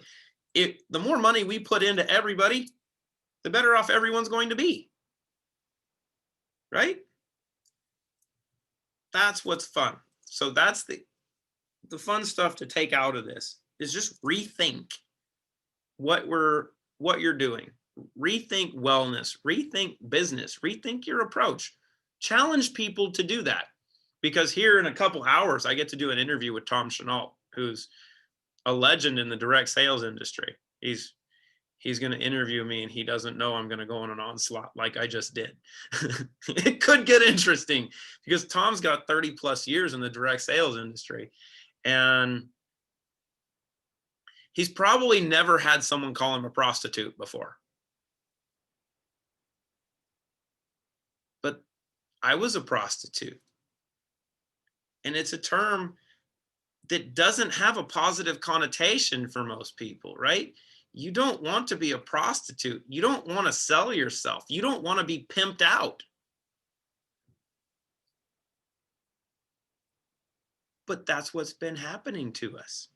the more money we put into everybody, the better off everyone's going to be. Right? That's what's fun. So that's the fun stuff to take out of this, is just rethink what you're doing. Rethink wellness, rethink business, rethink your approach. Challenge people to do that, because here in a couple hours, I get to do an interview with Tom Chenault, who's a legend in the direct sales industry. he's going to interview me and he doesn't know I'm going to go on an onslaught like I just did. It could get interesting because Tom's got 30 plus years in the direct sales industry. And he's probably never had someone call him a prostitute before. But I was a prostitute. And it's a term that doesn't have a positive connotation for most people, right? You don't want to be a prostitute. You don't want to sell yourself. You don't want to be pimped out. But that's what's been happening to us.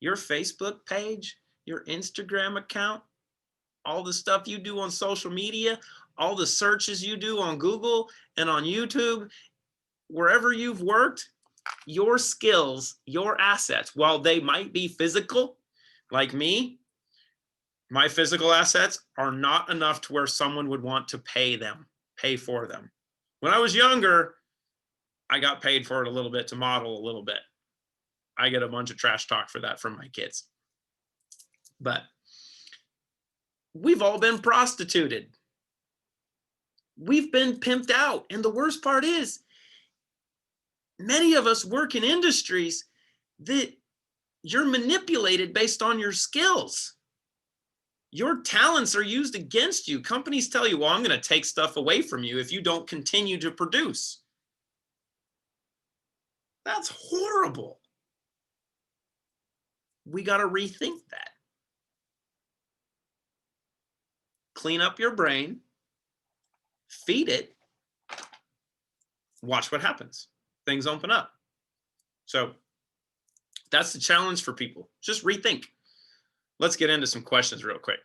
Your Facebook page, your Instagram account, all the stuff you do on social media, all the searches you do on Google and on YouTube, wherever you've worked, your skills, your assets, while they might be physical, like me, my physical assets are not enough to where someone would want to pay for them. When I was younger, I got paid for it a little bit to model a little bit. I get a bunch of trash talk for that from my kids. But we've all been prostituted. We've been pimped out. And the worst part is, many of us work in industries that you're manipulated based on your skills. Your talents are used against you. Companies tell you, well, I'm going to take stuff away from you if you don't continue to produce. That's horrible. We got to rethink that. Clean up your brain, feed it, watch what happens. Things open up. So that's the challenge for people. Just rethink. Let's get into some questions real quick.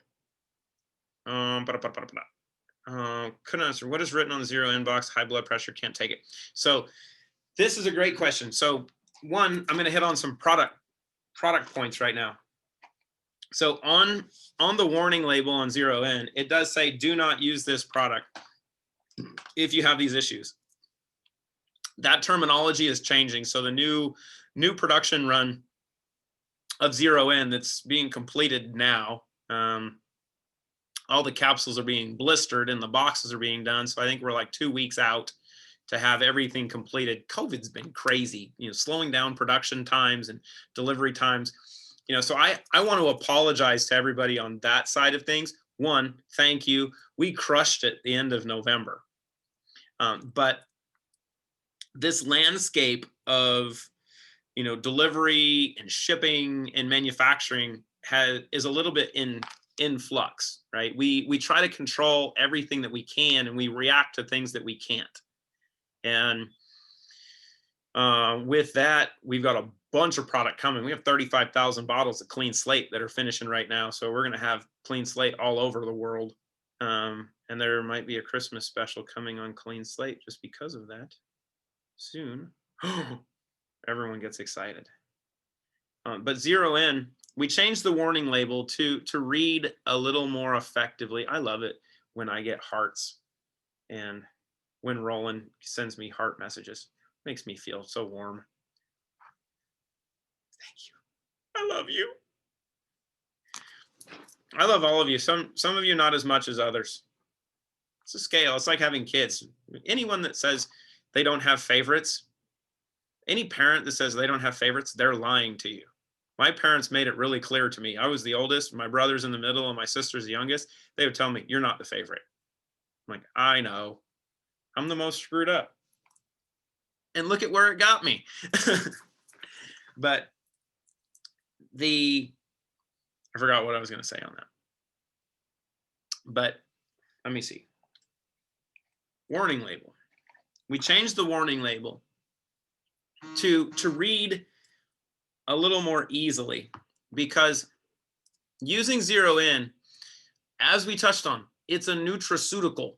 Couldn't answer. What is written on the zero inbox? High blood pressure, can't take it. So this is a great question. So one, I'm going to hit on some product points right now. So on the warning label on 0N, it does say do not use this product if you have these issues. That terminology is changing. So the new production run of 0N that's being completed now, all the capsules are being blistered and the boxes are being done. So I think we're like 2 weeks out to have everything completed. COVID's been crazy, slowing down production times and delivery times. So I want to apologize to everybody on that side of things. One, thank you. We crushed it the end of November. But this landscape of, delivery and shipping and manufacturing is a little bit in flux, right? We try to control everything that we can and we react to things that we can't. And with that, we've got a bunch of product coming. We have 35,000 bottles of Clean Slate that are finishing right now. So we're going to have Clean Slate all over the world. And there might be a Christmas special coming on Clean Slate just because of that soon. Everyone gets excited. But 0N, we changed the warning label to read a little more effectively. I love it when I get hearts and when Roland sends me heart messages. Makes me feel so warm. Thank you. I love you. I love all of you. Some of you not as much as others. It's a scale. It's like having kids. Anyone that says they don't have favorites, any parent that says they don't have favorites, they're lying to you. My parents made it really clear to me. I was the oldest, my brother's in the middle, and my sister's the youngest. They would tell me, you're not the favorite. I'm like, I know. I'm the most screwed up. And look at where it got me. But I forgot what I was going to say on that. But let me see. Warning label. We changed the warning label to read a little more easily, because using 0N, as we touched on, it's a nutraceutical.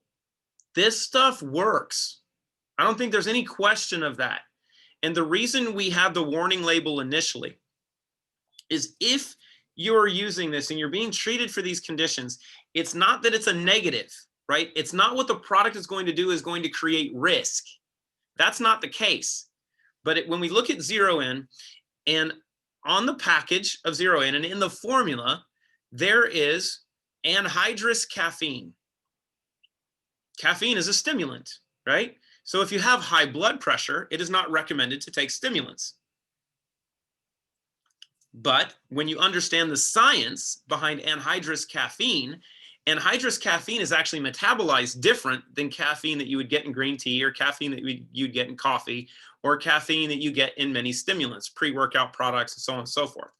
This stuff works. I don't think there's any question of that. And the reason we have the warning label initially is if you're using this and you're being treated for these conditions, it's not that it's a negative, right? It's not what the product is going to do is going to create risk. That's not the case. But when we look at 0N, and on the package of 0N and in the formula, there is anhydrous caffeine. Caffeine is a stimulant, right? So if you have high blood pressure, it is not recommended to take stimulants. But when you understand the science behind anhydrous caffeine is actually metabolized different than caffeine that you would get in green tea, or caffeine that you'd get in coffee, or caffeine that you get in many stimulants, pre-workout products, and so on and so forth.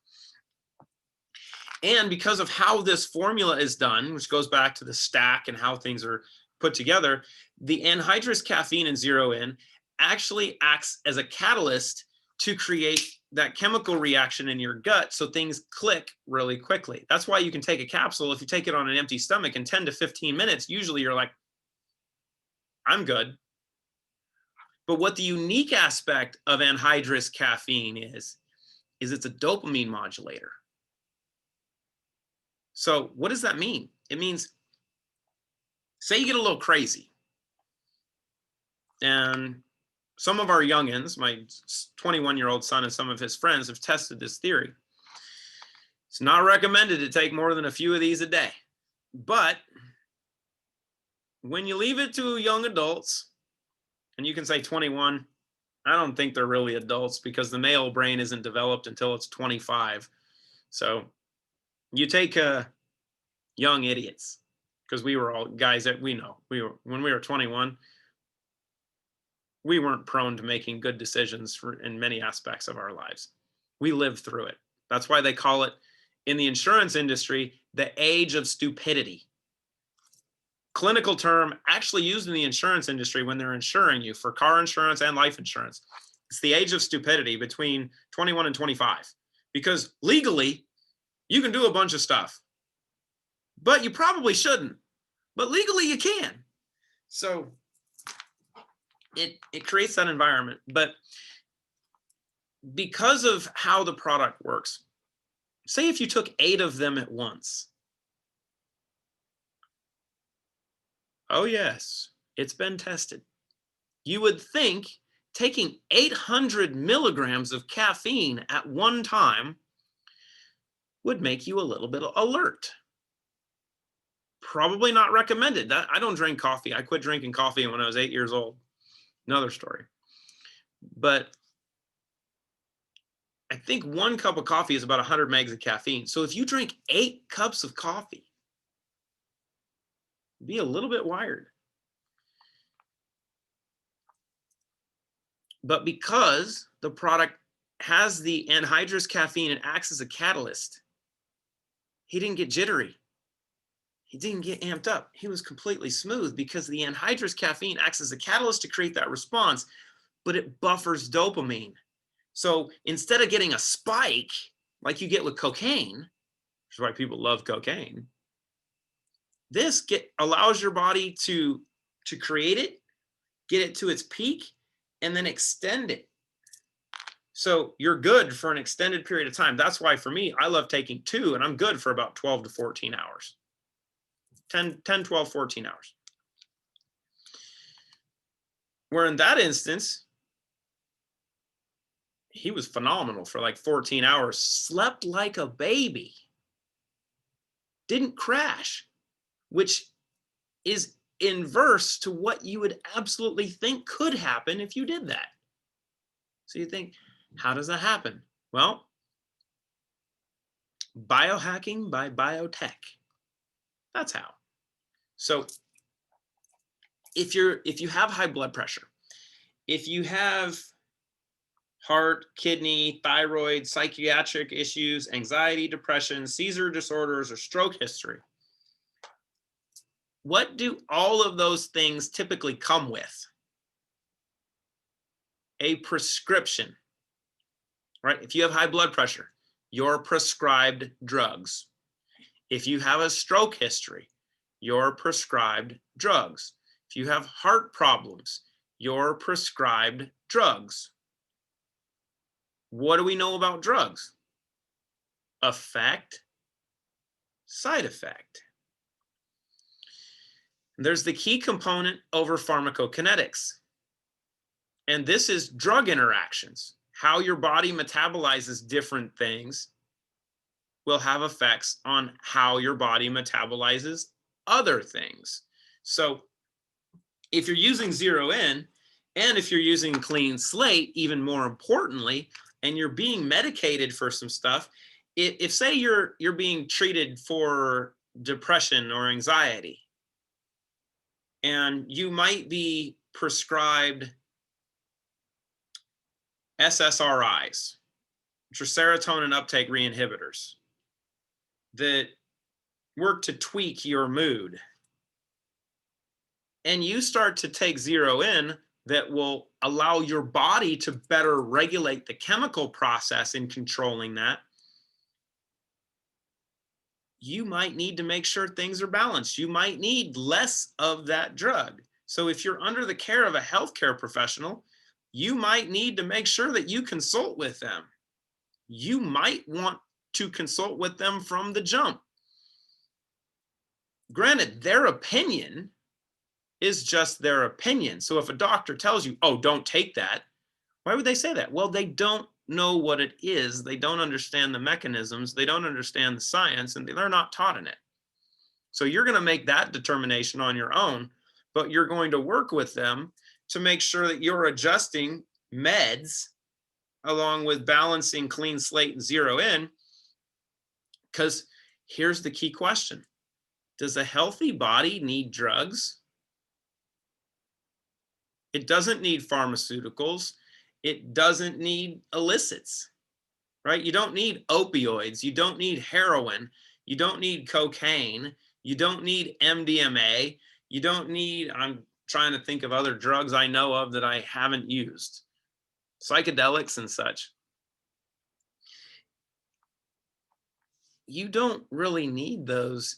And because of how this formula is done, which goes back to the stack and how things are put together, the anhydrous caffeine in 0N actually acts as a catalyst to create that chemical reaction in your gut, so things click really quickly. That's why you can take a capsule. If you take it on an empty stomach in 10 to 15 minutes, usually you're like, I'm good. But what the unique aspect of anhydrous caffeine is it's a dopamine modulator. So what does that mean? It means, say you get a little crazy, and some of our youngins, my 21-year-old son and some of his friends, have tested this theory. It's not recommended to take more than a few of these a day. But when you leave it to young adults, and you can say 21, I don't think they're really adults, because the male brain isn't developed until it's 25. So you take young idiots, because we were all guys that we know. When we were 21, we weren't prone to making good decisions in many aspects of our lives. We lived through it. That's why they call it, in the insurance industry, the age of stupidity. Clinical term actually used in the insurance industry when they're insuring you for car insurance and life insurance. It's the age of stupidity between 21 and 25. Because legally, you can do a bunch of stuff, but you probably shouldn't. But legally, you can. So it creates that environment. But because of how the product works, say if you took 8 of them at once. Oh yes, it's been tested. You would think taking 800 milligrams of caffeine at one time would make you a little bit alert. Probably not recommended. I don't drink coffee. I quit drinking coffee when I was 8 years old. Another story. But I think 1 cup of coffee is about 100 megs of caffeine. So if you drink 8 cups of coffee, be a little bit wired. But because the product has the anhydrous caffeine and acts as a catalyst, he didn't get jittery. He didn't get amped up. He was completely smooth, because the anhydrous caffeine acts as a catalyst to create that response, but it buffers dopamine. So instead of getting a spike like you get with cocaine, which is why people love cocaine, this allows your body to create it, get it to its peak, and then extend it. So you're good for an extended period of time. That's why for me, I love taking 2, and I'm good for about 12 to 14 hours. 10, 12, 14 hours. Where in that instance, he was phenomenal for like 14 hours, slept like a baby, didn't crash, which is inverse to what you would absolutely think could happen if you did that. So you think, how does that happen? Well, biohacking by biotech. That's how. So if you have high blood pressure, if you have heart, kidney, thyroid, psychiatric issues, anxiety, depression, seizure disorders, or stroke history, what do all of those things typically come with? A prescription, right? If you have high blood pressure, you're prescribed drugs. If you have a stroke history, you're prescribed drugs. If you have heart problems, you're prescribed drugs. What do we know about drugs? Effect, side effect. There's the key component over pharmacokinetics. And this is drug interactions, how your body metabolizes different things will have effects on how your body metabolizes other things. So if you're using zero in, and if you're using clean slate, even more importantly, and you're being medicated for some stuff, if say you're being treated for depression or anxiety, and you might be prescribed SSRIs, which are serotonin uptake reinhibitors, that work to tweak your mood, and you start to take zero in, that will allow your body to better regulate the chemical process in controlling that, you might need to make sure things are balanced. You might need less of that drug. So if you're under the care of a healthcare professional, you might need to make sure that you consult with them. You might want to consult with them from the jump. Granted, their opinion is just their opinion. So if a doctor tells you, oh, don't take that, why would they say that? Well, they don't know what it is. They don't understand the mechanisms. They don't understand the science, and they're not taught in it. So you're going to make that determination on your own, but you're going to work with them to make sure that you're adjusting meds along with balancing clean slate and zero in. Because here's the key question. Does a healthy body need drugs? It doesn't need pharmaceuticals. It doesn't need illicits, right? You don't need opioids. You don't need heroin. You don't need cocaine. You don't need MDMA. You don't need, I'm trying to think of other drugs I know of that I haven't used, psychedelics and such. You don't really need those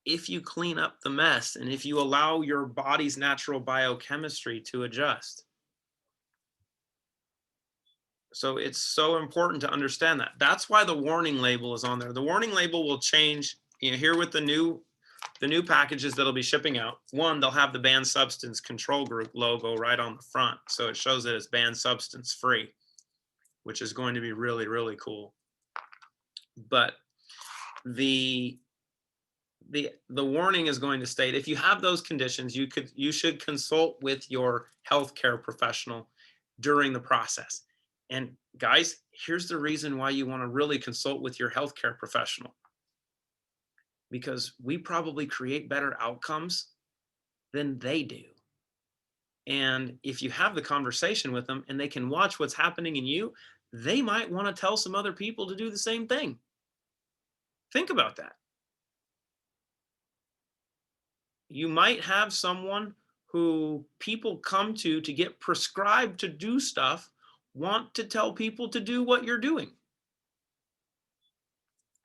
if you clean up the mess and if you allow your body's natural biochemistry to adjust. So it's so important to understand that. That's why the warning label is on there. The warning label will change, here with the new packages that'll be shipping out. One, they'll have the banned substance control group logo right on the front. So it shows that it's banned substance free, which is going to be really, really cool. But the warning is going to state, if you have those conditions, you should consult with your healthcare professional during the process. And guys, here's the reason why you want to really consult with your healthcare professional, because we probably create better outcomes than they do. And if you have the conversation with them and they can watch what's happening in you, they might want to tell some other people to do the same thing. Think about that. You might have someone who people come to get prescribed to do stuff, want to tell people to do what you're doing.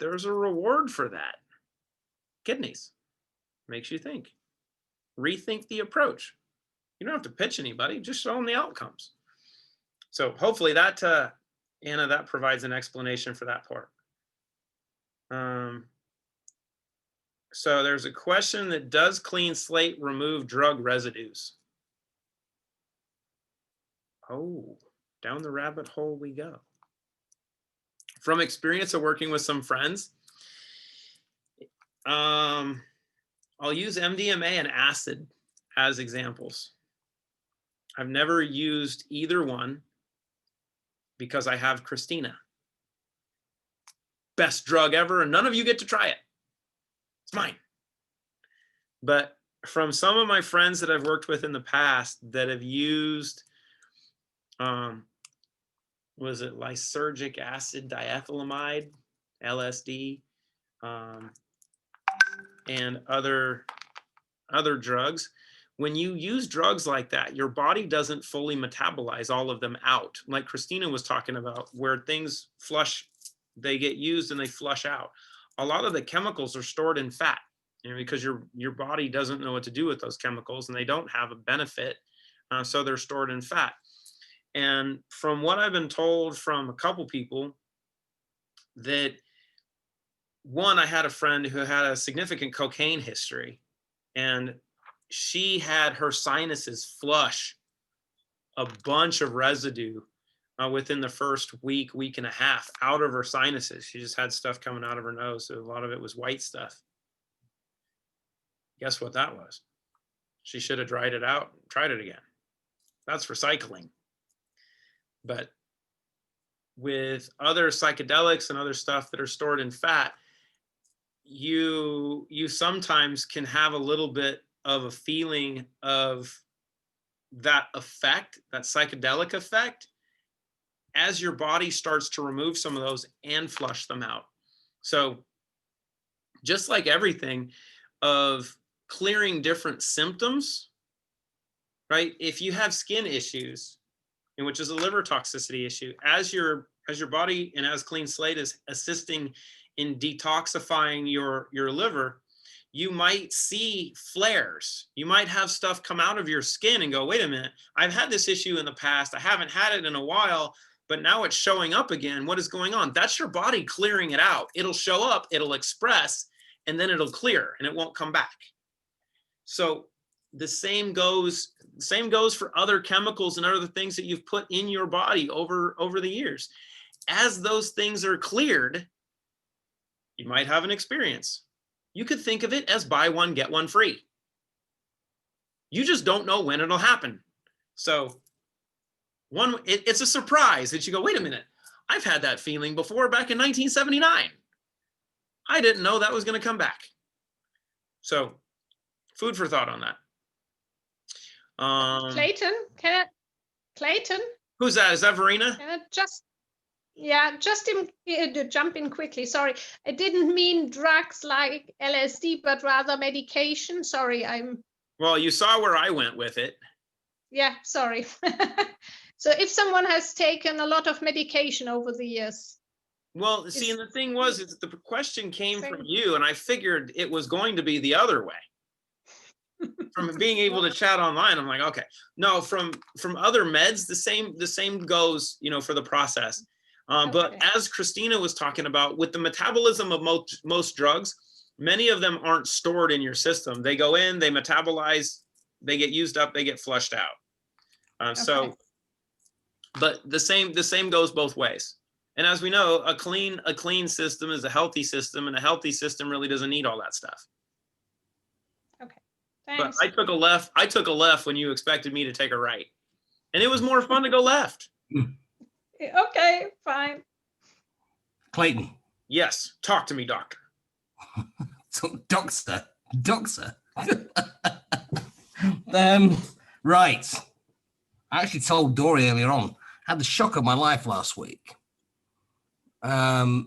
There's a reward for that. Kidneys. Makes you think. Rethink the approach. You don't have to pitch anybody, just show them the outcomes. So hopefully that, Anna, that provides an explanation for that part. So there's a question that, does clean slate remove drug residues? Oh, down the rabbit hole we go. From experience of working with some friends, I'll use MDMA and acid as examples. I've never used either one because I have Christina. Best drug ever, and none of you get to try it. It's mine. But from some of my friends that I've worked with in the past that have used, was it lysergic acid diethylamide, LSD, and other drugs. When you use drugs like that, your body doesn't fully metabolize all of them out. Like Christina was talking about, where things flush, they get used and they flush out. A lot of the chemicals are stored in fat, because your body doesn't know what to do with those chemicals and they don't have a benefit. So they're stored in fat. And from what I've been told from a couple people, that one, I had a friend who had a significant cocaine history, and she had her sinuses flush a bunch of residue within the first week and a half out of her sinuses. She just had stuff coming out of her nose. So a lot of it was white stuff. Guess what that was? She should have dried it out and tried it again. That's recycling. But with other psychedelics and other stuff that are stored in fat, you sometimes can have a little bit of a feeling of that effect, that psychedelic effect, as your body starts to remove some of those and flush them out. So just like everything of clearing different symptoms, right? If you have skin issues, and which is a liver toxicity issue, as your body and as Clean Slate is assisting in detoxifying your liver, you might see flares. You might have stuff come out of your skin and go, wait a minute, I've had this issue in the past. I haven't had it in a while, but now it's showing up again. What is going on? That's your body clearing it out. It'll show up, it'll express, and then it'll clear and it won't come back. So the same goes for other chemicals and other things that you've put in your body over the years. As those things are cleared, you might have an experience. You could think of it as buy one, get one free. You just don't know when it'll happen. So it's a surprise that you go, wait a minute, I've had that feeling before back in 1979. I didn't know that was going to come back. So food for thought on that. Clayton, Clayton? Who's that? Is that Verena? Jump in quickly. Sorry, I didn't mean drugs like LSD, but rather medication. Sorry, Well, you saw where I went with it. Yeah, sorry. So if someone has taken a lot of medication over the years. Well, see, and the thing was, is the question came from you, and I figured it was going to be the other way. From being able to chat online, I'm like, okay, no, from other meds, the same goes, for the process. But as Christina was talking about, with the metabolism of most drugs, many of them aren't stored in your system. They go in, they metabolize, they get used up, they get flushed out. So, but the same goes both ways. And as we know, a clean system is a healthy system, and a healthy system really doesn't need all that stuff. Thanks. But I took a left when you expected me to take a right. And it was more fun to go left. Okay, fine. Clayton. Yes. Talk to me, doctor. So, doctor. Right. I actually told Dory earlier on, I had the shock of my life last week. I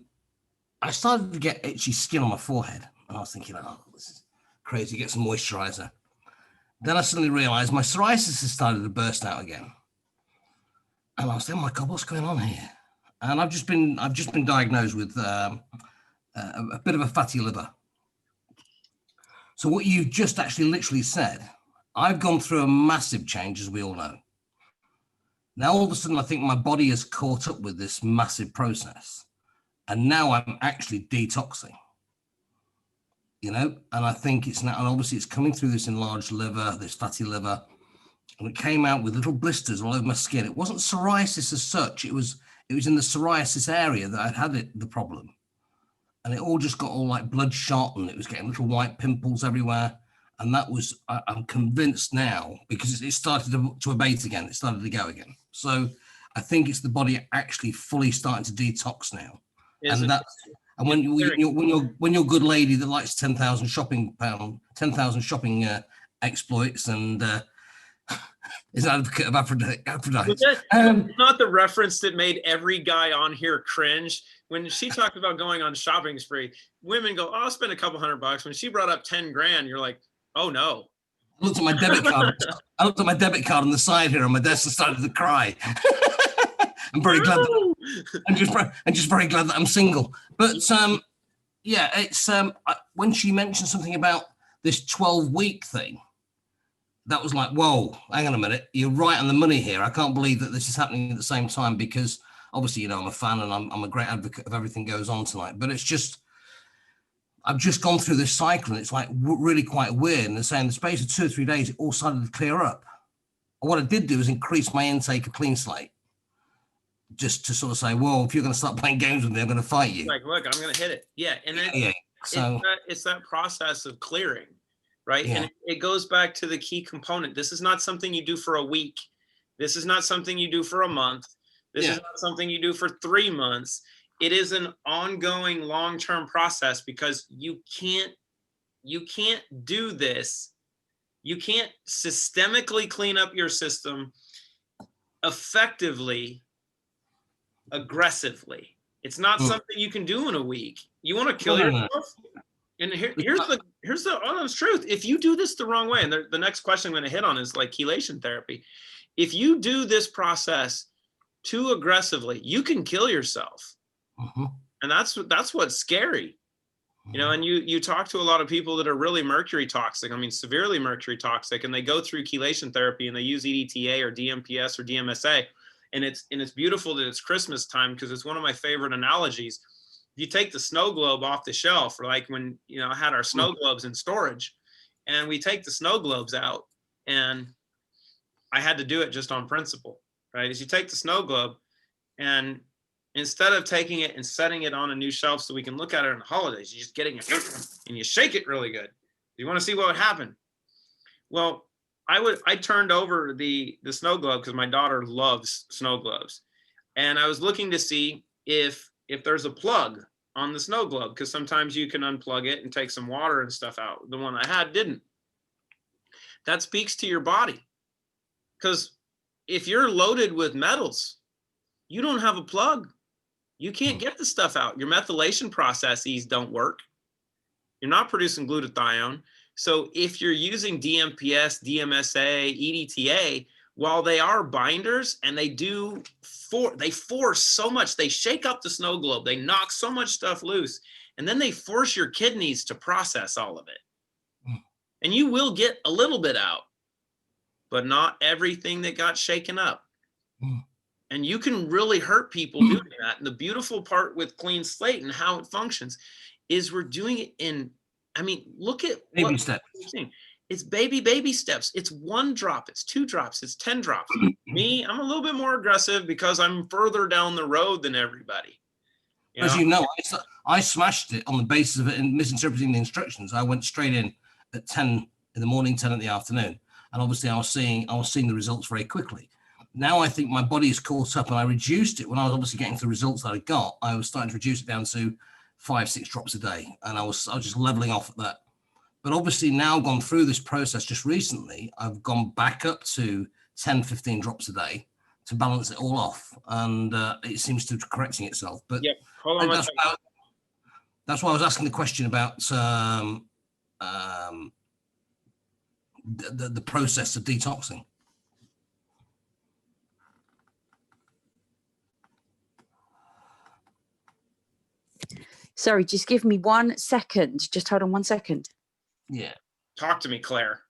started to get itchy skin on my forehead. And I was thinking, oh, this is crazy, get some moisturizer. Then I suddenly realized my psoriasis has started to burst out again. And I was thinking, oh my God, what's going on here? And I've just been diagnosed with a bit of a fatty liver. So what you've just actually literally said, I've gone through a massive change, as we all know. Now, all of a sudden, I think my body has caught up with this massive process. And now I'm actually detoxing. And I think it's now, and obviously it's coming through this enlarged liver, this fatty liver, and it came out with little blisters all over my skin. It wasn't psoriasis as such. It was in the psoriasis area that I'd had the problem. And it all just got all like bloodshot, and it was getting little white pimples everywhere. And that was, I'm convinced now, because it started to abate again. It started to go again. So I think it's the body actually fully starting to detox now. And when you're a good lady that likes 10,000 shopping exploits and is an advocate of Aphrodite. Not the reference that made every guy on here cringe when she talked about going on shopping spree. Women go, oh, I'll spend a couple $100. When she brought up 10 grand, you're like, oh no. I looked at my debit card. I looked at my debit card on the side here on my desk and started to cry. I'm very glad. I'm just very glad that I'm single. But yeah, it's when she mentioned something about this 12-week thing, that was like, whoa, hang on a minute, you're right on the money here. I can't believe that this is happening at the same time, because obviously, I'm a fan and I'm a great advocate of everything goes on tonight. But it's just, I've just gone through this cycle, and it's like really quite weird. And they're saying in the space of 2 or 3 days, it all started to clear up. And what I did do is increase my intake of Clean Slate. just to sort of say, well, if you're going to start playing games with me, I'm going to fight you. Like, look, I'm going to hit it. Yeah. And then Yeah. So it's that process of clearing, right? Yeah. And it goes back to the key component. This is not something you do for a week. This is not something you do for a month. This Yeah. is not something you do for 3 months. It is an ongoing long-term process, because you can't do this. You can't systemically clean up your system effectively, aggressively. It's not something you can do in a week. You want to kill yourself? And here's the honest truth. If you do this the wrong way, and the next question I'm going to hit on is like chelation therapy. If you do this process too aggressively, you can kill yourself. And that's what's scary. You know, and you talk to a lot of people that are really mercury toxic, I mean, severely mercury toxic, and they go through chelation therapy and they use EDTA or DMPS or DMSA. And it's beautiful that it's Christmas time, because it's one of my favorite analogies. You take the snow globe off the shelf, or like when, you know, I had our snow globes in storage, and we take the snow globes out, and I had to do it just on principle, right? Is you take the snow globe, and instead of taking it and setting it on a new shelf so we can look at it on the holidays, you're just getting it and you shake it really good. You want to see what would happen? Well, I turned over the snow globe, because my daughter loves snow globes, and I was looking to see if there's a plug on the snow globe, because sometimes you can unplug it and take some water and stuff out. The one I had didn't. That speaks to your body, because if you're loaded with metals, you don't have a plug. You can't get the stuff out. Your methylation processes don't work. You're not producing glutathione. So if you're using DMPS, DMSA, EDTA, while they are binders, and they force so much, they shake up the snow globe, they knock so much stuff loose, and then they force your kidneys to process all of it. And you will get a little bit out, but not everything that got shaken up. And you can really hurt people doing that. And the beautiful part with Clean Slate and how it functions is we're doing it in, I mean, look at baby steps. It's baby steps. It's 1 drop, it's 2 drops, it's 10 drops. Me, I'm a little bit more aggressive because I'm further down the road than everybody. As you know, I smashed it on the basis of it and misinterpreting the instructions. I went straight in at 10 in the morning, 10 in the afternoon. And obviously I was seeing the results very quickly. Now I think my body is caught up, and I reduced it when I was obviously getting to the results that I got. I was starting to reduce it down to 5-6 drops a day, and I was just leveling off at that. But obviously now gone through this process just recently, I've gone back up to 10-15 drops a day to balance it all off, and it seems to be correcting itself. But yeah, hold on. That's why I was asking the question about the process of detoxing. Sorry, just give me 1 second. Just hold on 1 second. Yeah. Talk to me, Claire.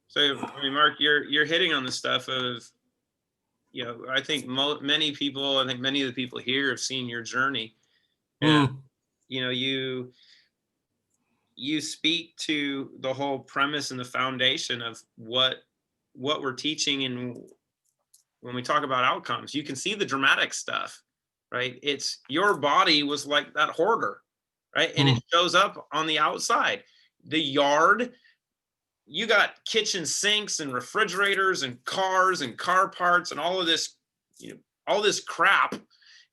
So, I mean, Mark, you're hitting on the stuff of, you know, I think many of the people here have seen your journey. And, you know, you speak to the whole premise and the foundation of what we're teaching. And when we talk about outcomes, you can see the dramatic stuff, right? It's your body was like that hoarder, right? And it shows up on the outside. The yard, you got kitchen sinks and refrigerators and cars and car parts and all of this, you know, all this crap,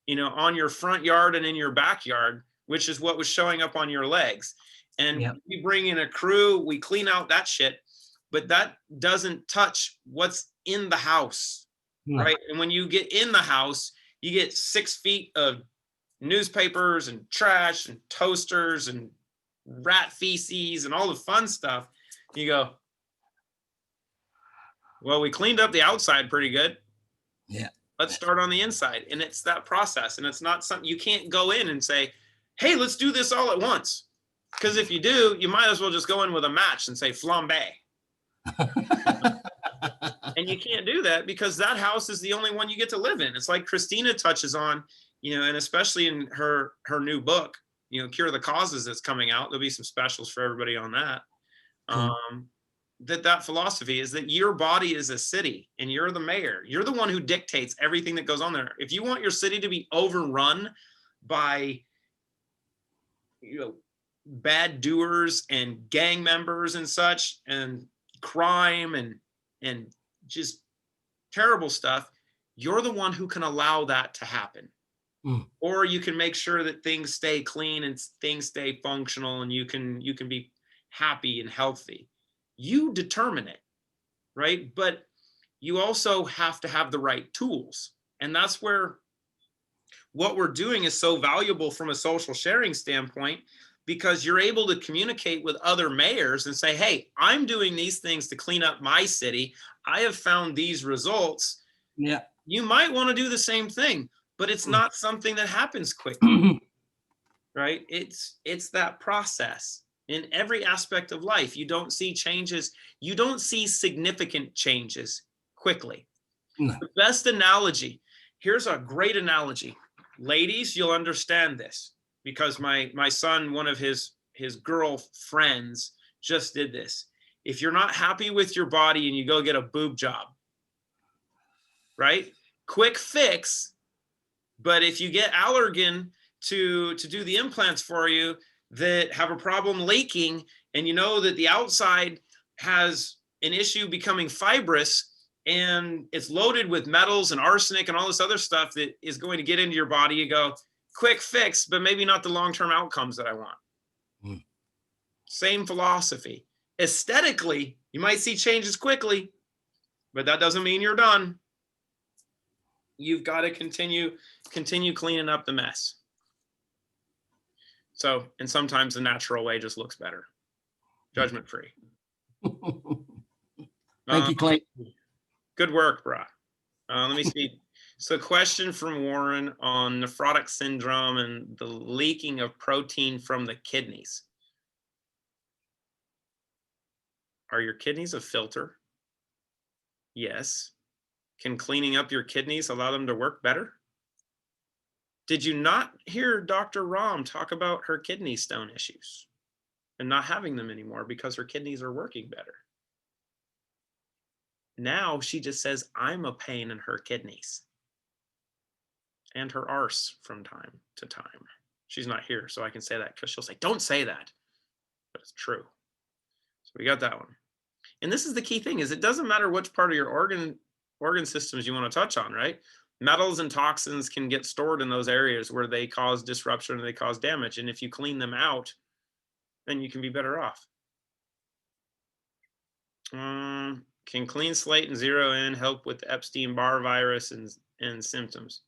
you know, on your front yard and in your backyard, which is what was showing up on your legs. And we bring in a crew, we clean out that shit, but that doesn't touch what's in the house. Right. And when you get in the house, you get 6 feet of newspapers and trash and toasters and rat feces and all the fun stuff. You go, well, we cleaned up the outside pretty good. Yeah. Let's start on the inside. And it's that process. And it's not something you can't go in and say, hey, let's do this all at once. Because if you do, you might as well just go in with a match and say flambe. And you can't do that, because that house is the only one you get to live in. It's like Christina touches on, you know, and especially in her new book, you know, Cure the Causes that's coming out. There'll be some specials for everybody on that. that philosophy is that your body is a city and you're the mayor. You're the one who dictates everything that goes on there. If you want your city to be overrun by, you know, bad doers and gang members and such, and crime and just terrible stuff, you're the one who can allow that to happen. Or you can make sure that things stay clean and things stay functional, and you can be happy and healthy. You determine it, right? But you also have to have the right tools. And that's where what we're doing is so valuable from a social sharing standpoint, because you're able to communicate with other mayors and say, hey, I'm doing these things to clean up my city. I have found these results. Yeah. You might want to do the same thing, but it's not something that happens quickly, right? It's that process in every aspect of life. You don't see changes. You don't see significant changes quickly. No. The best analogy, here's a great analogy. Ladies, you'll understand this because my son, one of his girl friends just did this. If you're not happy with your body and you go get a boob job, right? Quick fix. But if you get Allergan to do the implants for you that have a problem leaking, and you know that the outside has an issue becoming fibrous, and it's loaded with metals and arsenic and all this other stuff that is going to get into your body, you go, quick fix, but maybe not the long-term outcomes that I want. Same philosophy. Aesthetically, you might see changes quickly, but that doesn't mean you're done. You've got to continue cleaning up the mess. So, and sometimes the natural way just looks better. Judgment free. Thank you, Clay. Good work, brah. Let me see. So, question from Warren on nephrotic syndrome and the leaking of protein from the kidneys. Are your kidneys a filter? Yes. Can cleaning up your kidneys allow them to work better? Did you not hear Dr. Rahm talk about her kidney stone issues and not having them anymore because her kidneys are working better? Now she just says, I'm a pain in her kidneys and her arse from time to time. She's not here, so I can say that because she'll say, don't say that. But it's true. So we got that one. And this is the key thing, is it doesn't matter which part of your organ systems you want to touch on, right? Metals and toxins can get stored in those areas where they cause disruption and they cause damage. And if you clean them out, then you can be better off. Can clean slate and zero in help with Epstein-Barr virus and symptoms?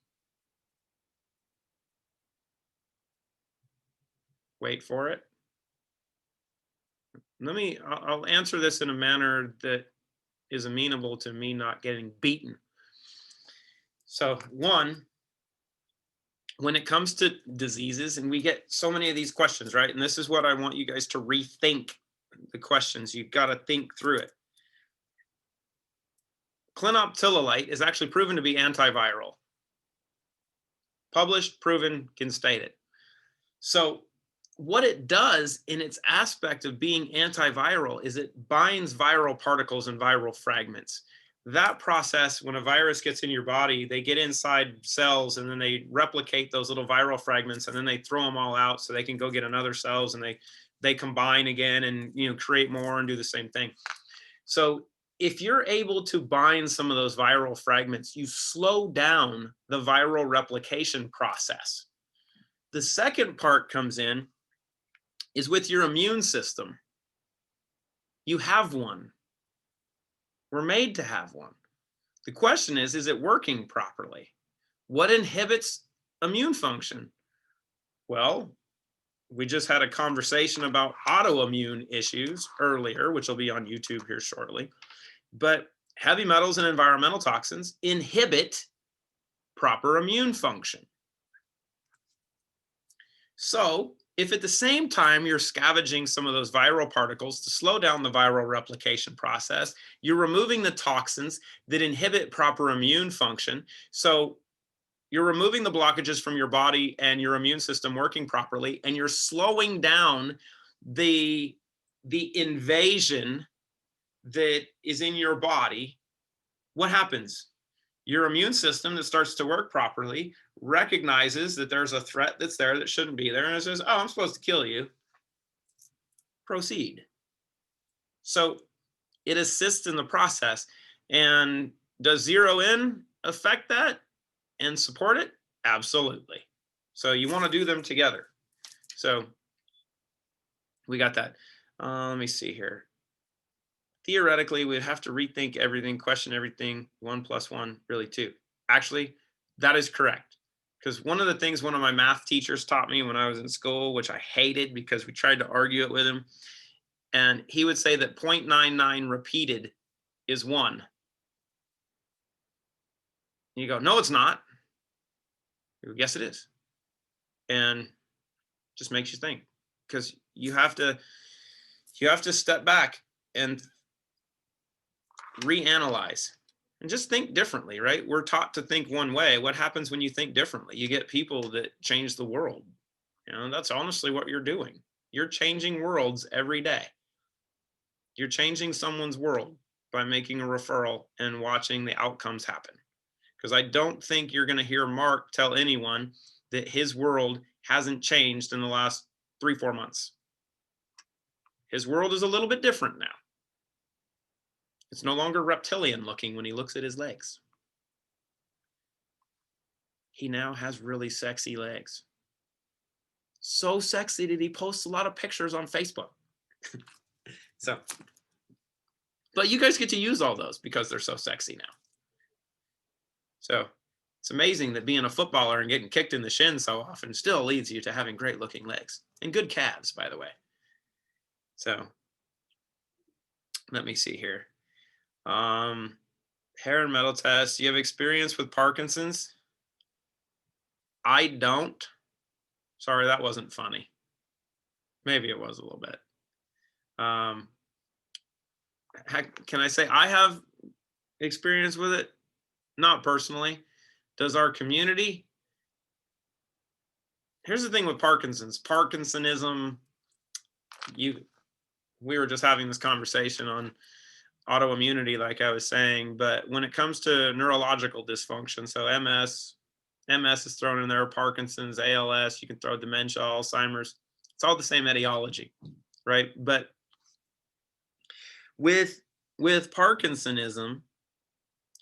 Wait for it. I'll answer this in a manner that is amenable to me not getting beaten. So one, when it comes to diseases, and we get so many of these questions, right? And this is what I want you guys to rethink the questions. You've got to think through it. Clinoptilolite is actually proven to be antiviral. Published, proven, can state it. So what it does in its aspect of being antiviral is it binds viral particles and viral fragments. That process, when a virus gets in your body, they get inside cells and then they replicate those little viral fragments and then they throw them all out so they can go get another cells and they combine again and, you know, create more and do the same thing. So if you're able to bind some of those viral fragments, you slow down the viral replication process. The second part comes in is with your immune system. You have one. We're made to have one. The question is it working properly? What inhibits immune function? Well, we just had a conversation about autoimmune issues earlier, which will be on YouTube here shortly. But heavy metals and environmental toxins inhibit proper immune function. So if at the same time you're scavenging some of those viral particles to slow down the viral replication process, you're removing the toxins that inhibit proper immune function. So you're removing the blockages from your body and your immune system working properly, and you're slowing down the invasion that is in your body, what happens? Your immune system that starts to work properly recognizes that there's a threat that's there that shouldn't be there, and it says, oh, I'm supposed to kill you. Proceed. So it assists in the process. And does zero in affect that and support it? Absolutely. So you want to do them together. So we got that. Let me see here. Theoretically, we'd have to rethink everything, question everything. 1 + 1, really 2. Actually, that is correct. Because one of the things one of my math teachers taught me when I was in school, which I hated because we tried to argue it with him, and he would say that 0.99 repeated is 1. And you go, no, it's not. You go, yes, it is. And just makes you think, because you have to step back and reanalyze and just think differently, right? We're taught to think one way. What happens when you think differently? You get people that change the world. You know, that's honestly what you're doing. You're changing worlds every day. You're changing someone's world by making a referral and watching the outcomes happen. Because I don't think you're going to hear Mark tell anyone that his world hasn't changed in the last 3-4 months. His world is a little bit different now. It's no longer reptilian looking when he looks at his legs. He now has really sexy legs. So sexy that he posts a lot of pictures on Facebook. So, but you guys get to use all those because they're so sexy now. So it's amazing that being a footballer and getting kicked in the shin so often still leads you to having great looking legs and good calves, by the way. So let me see here. Hair and metal test. You have experience with Parkinson's? I don't. Sorry, that wasn't funny. Maybe it was a little bit. Can I say I have experience with it? Not personally. Does our community? Here's the thing with Parkinson's. Parkinsonism, we were just having this conversation on autoimmunity, like I was saying, but when it comes to neurological dysfunction, so MS is thrown in there, Parkinson's, ALS, you can throw dementia, Alzheimer's, it's all the same etiology, right? But with Parkinsonism,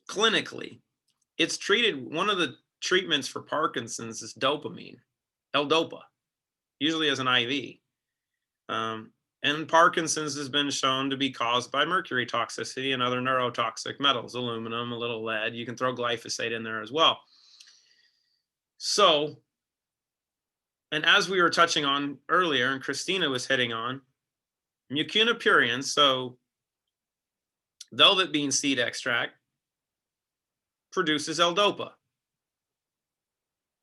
clinically, it's treated, one of the treatments for Parkinson's is dopamine, L-Dopa, usually as an IV. And Parkinson's has been shown to be caused by mercury toxicity and other neurotoxic metals, aluminum, a little lead. You can throw glyphosate in there as well. So, and as we were touching on earlier, and Christina was hitting on, mucuna pruriens, so velvet bean seed extract, produces L-Dopa.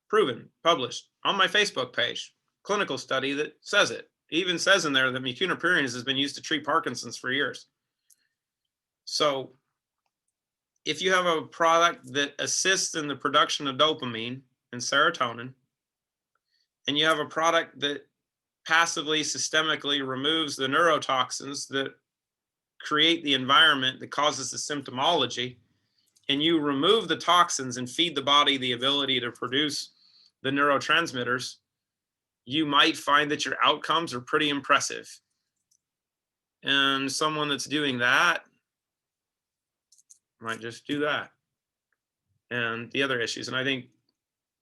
Proven, published on my Facebook page, clinical study that says it. It even says in there that mucuna pruriens has been used to treat Parkinson's for years. So if you have a product that assists in the production of dopamine and serotonin, and you have a product that passively, systemically removes the neurotoxins that create the environment that causes the symptomology, and you remove the toxins and feed the body the ability to produce the neurotransmitters, you might find that your outcomes are pretty impressive. And someone that's doing that might just do that. And the other issues, and I think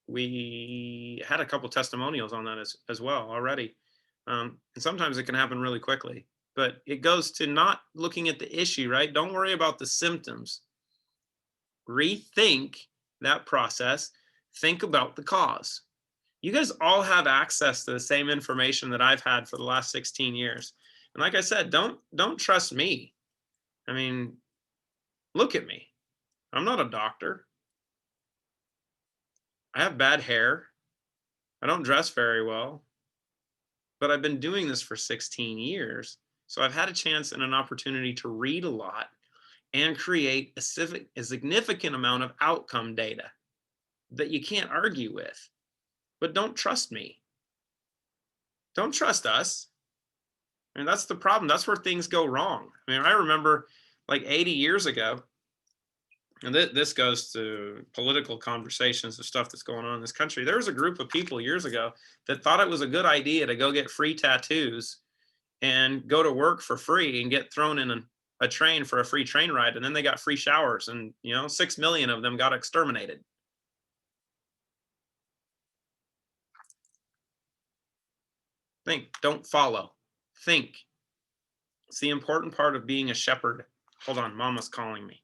we had a couple testimonials on that as well already. And sometimes it can happen really quickly, but it goes to not looking at the issue, right? Don't worry about the symptoms. Rethink that process. Think about the cause. You guys all have access to the same information that I've had for the last 16 years. And like I said, don't trust me. I mean, look at me. I'm not a doctor. I have bad hair. I don't dress very well. But I've been doing this for 16 years. So I've had a chance and an opportunity to read a lot and create a significant amount of outcome data that you can't argue with. But don't trust me. Don't trust us. I mean, that's the problem. That's where things go wrong. I mean, I remember like 80 years ago, and this goes to political conversations of stuff that's going on in this country. There was a group of people years ago that thought it was a good idea to go get free tattoos and go to work for free and get thrown in a train for a free train ride. And then they got free showers, and 6 million of them got exterminated. Think, don't follow. Think. It's the important part of being a shepherd. Hold on, Mama's calling me.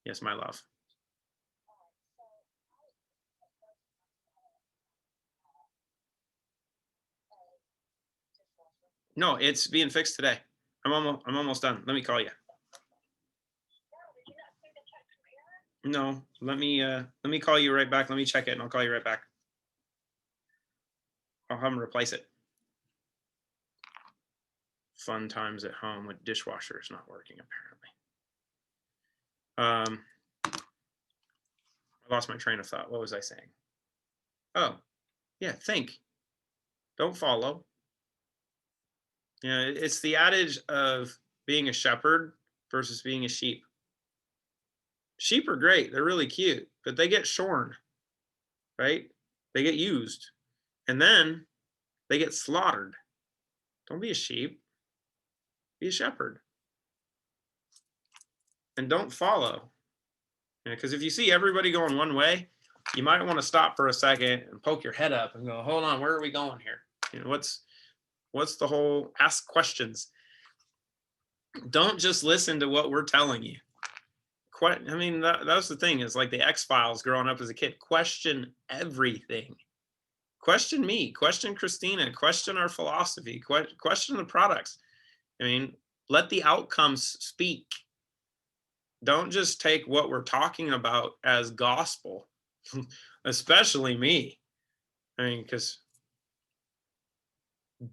Yes, my love. No, it's being fixed today. I'm almost done. Let me call you. No, let me call you right back. Let me check it and I'll call you right back. I'll have them replace it. Fun times at home with dishwashers not working, apparently. I lost my train of thought. What was I saying? Oh, yeah, think. Don't follow. It's the adage of being a shepherd versus being a sheep. Sheep are great. They're really cute, but they get shorn, right? They get used, and then they get slaughtered. Don't be a sheep. Be a shepherd. And don't follow. Because if you see everybody going one way, you might want to stop for a second and poke your head up and go, hold on, where are we going here? What's the whole, ask questions. Don't just listen to what we're telling you. I mean, that's the thing, is like the X-Files growing up as a kid. Question everything. Question me, question Christina, question our philosophy, question the products. I mean, let the outcomes speak. Don't just take what we're talking about as gospel, especially me. I mean, because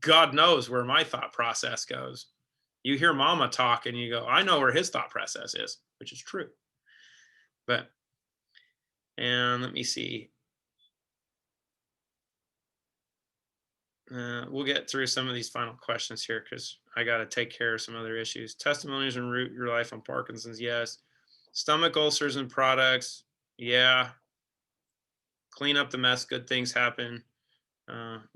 God knows where my thought process goes. You hear Mama talk and you go, I know where his thought process is, which is true. And let me see. We'll get through some of these final questions here because I got to take care of some other issues. Testimonies and root your life on Parkinson's, yes. Stomach ulcers and products, yeah. Clean up the mess, good things happen.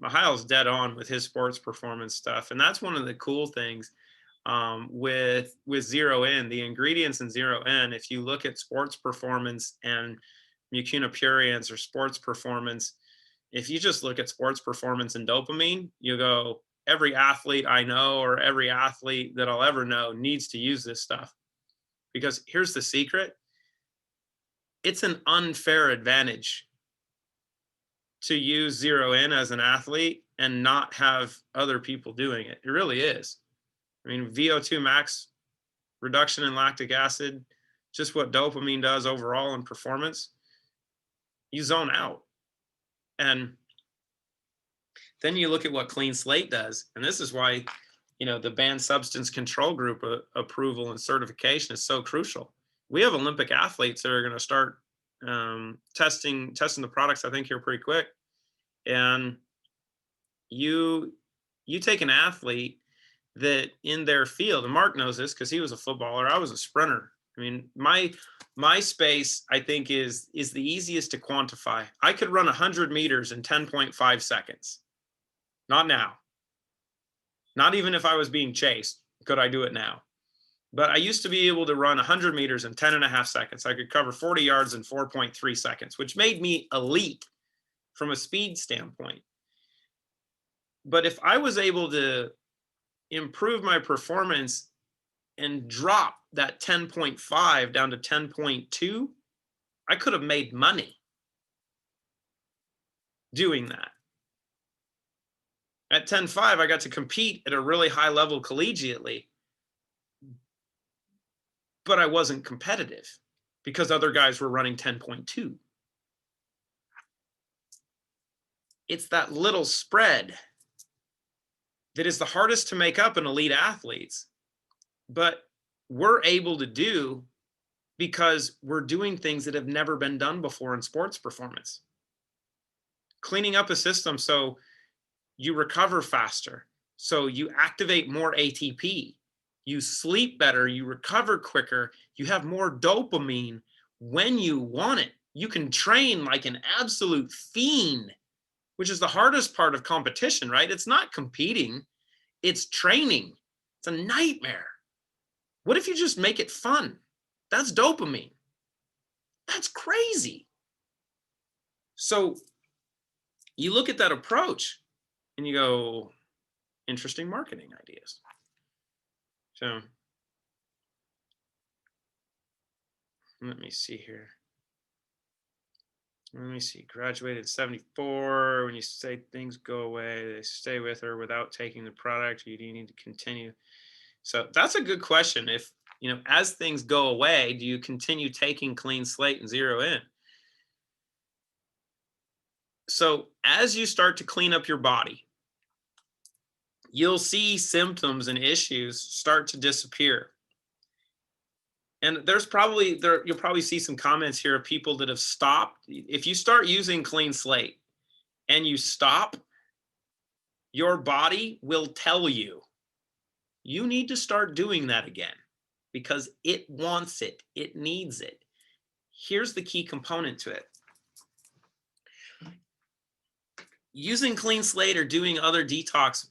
Mihail's dead on with his sports performance stuff, and that's one of the cool things with Zero N. The ingredients in Zero N, if you look at sports performance and mucuna pruriens or sports performance, if you just look at sports performance and dopamine, you go, every athlete I know or every athlete that I'll ever know needs to use this stuff. Because here's the secret. It's an unfair advantage to use Zero N as an athlete and not have other people doing it. It really is. I mean, VO2 max reduction in lactic acid, just what dopamine does overall in performance, you zone out. And then you look at what Clean Slate does. And this is why, the banned substance control group approval and certification is so crucial. We have Olympic athletes that are going to start testing the products, I think, here pretty quick. And you take an athlete that in their field, and Mark knows this because he was a footballer, I was a sprinter. I mean, my space, I think, is the easiest to quantify. I could run 100 meters in 10.5 seconds. Not now. Not even if I was being chased could I do it now. But I used to be able to run 100 meters in 10.5 seconds. I could cover 40 yards in 4.3 seconds, which made me elite from a speed standpoint. But if I was able to improve my performance and drop that 10.5 down to 10.2, I could have made money doing that. At 10.5, I got to compete at a really high level collegiately, but I wasn't competitive because other guys were running 10.2. It's that little spread that is the hardest to make up in elite athletes, but we're able to do because we're doing things that have never been done before in sports performance. Cleaning up a system so you recover faster, so you activate more ATP, you sleep better, you recover quicker, you have more dopamine when you want it. You can train like an absolute fiend, which is the hardest part of competition, right? It's not competing, it's training. It's a nightmare. What if you just make it fun? That's dopamine. That's crazy. So you look at that approach and you go, interesting marketing ideas. So let me see here. Let me see. Graduated 74. When you say things go away, they stay with her without taking the product. You do need to continue. So that's a good question. If, you know, as things go away, do you continue taking clean slate and zero in? So as you start to clean up your body, you'll see symptoms and issues start to disappear. And there's probably, you'll probably see some comments here of people that have stopped. If you start using clean slate and you stop, your body will tell you, you need to start doing that again because it wants it, it needs it. Here's the key component to it. Using clean slate or doing other detoxes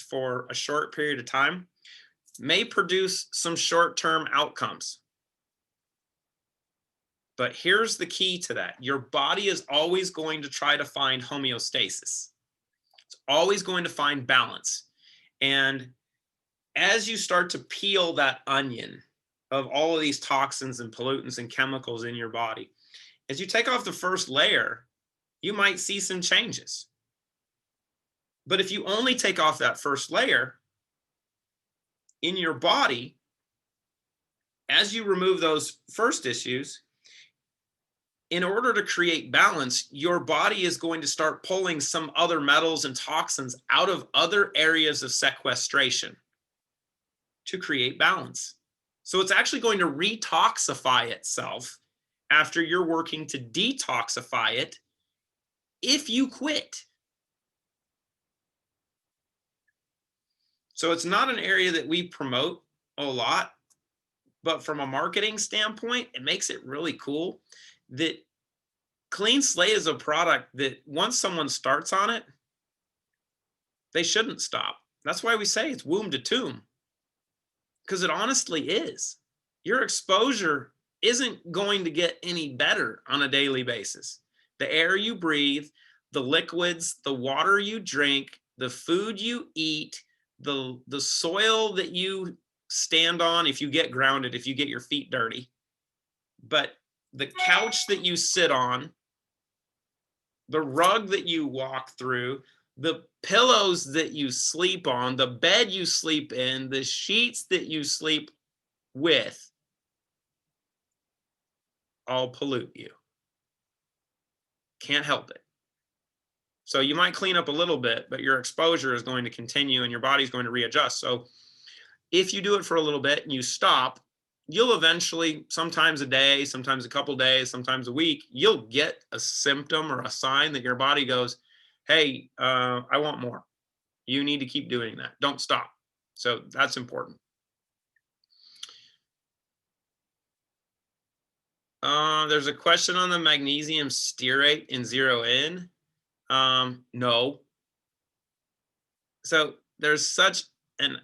for a short period of time may produce some short-term outcomes. But here's the key to that. Your body is always going to try to find homeostasis. It's always going to find balance. And as you start to peel that onion of all of these toxins and pollutants and chemicals in your body, as you take off the first layer, you might see some changes. But if you only take off that first layer in your body, as you remove those first issues, in order to create balance, your body is going to start pulling some other metals and toxins out of other areas of sequestration to create balance. So it's actually going to retoxify itself after you're working to detoxify it if you quit. So it's not an area that we promote a lot, but from a marketing standpoint, it makes it really cool that Clean Slate is a product that once someone starts on it, they shouldn't stop. That's why we say it's womb to tomb, because it honestly is. Your exposure isn't going to get any better on a daily basis. The air you breathe, the liquids, the water you drink, the food you eat, the soil that you stand on if you get grounded, if you get your feet dirty, but the couch that you sit on, the rug that you walk through, the pillows that you sleep on, the bed you sleep in, the sheets that you sleep with, all pollute you. Can't help it. So you might clean up a little bit, but your exposure is going to continue and your body's going to readjust. So if you do it for a little bit and you stop, you'll eventually, sometimes a day, sometimes a couple days, sometimes a week, you'll get a symptom or a sign that your body goes, hey, I want more. You need to keep doing that. Don't stop. So that's important. There's a question on the magnesium stearate in zero in. No. So there's such an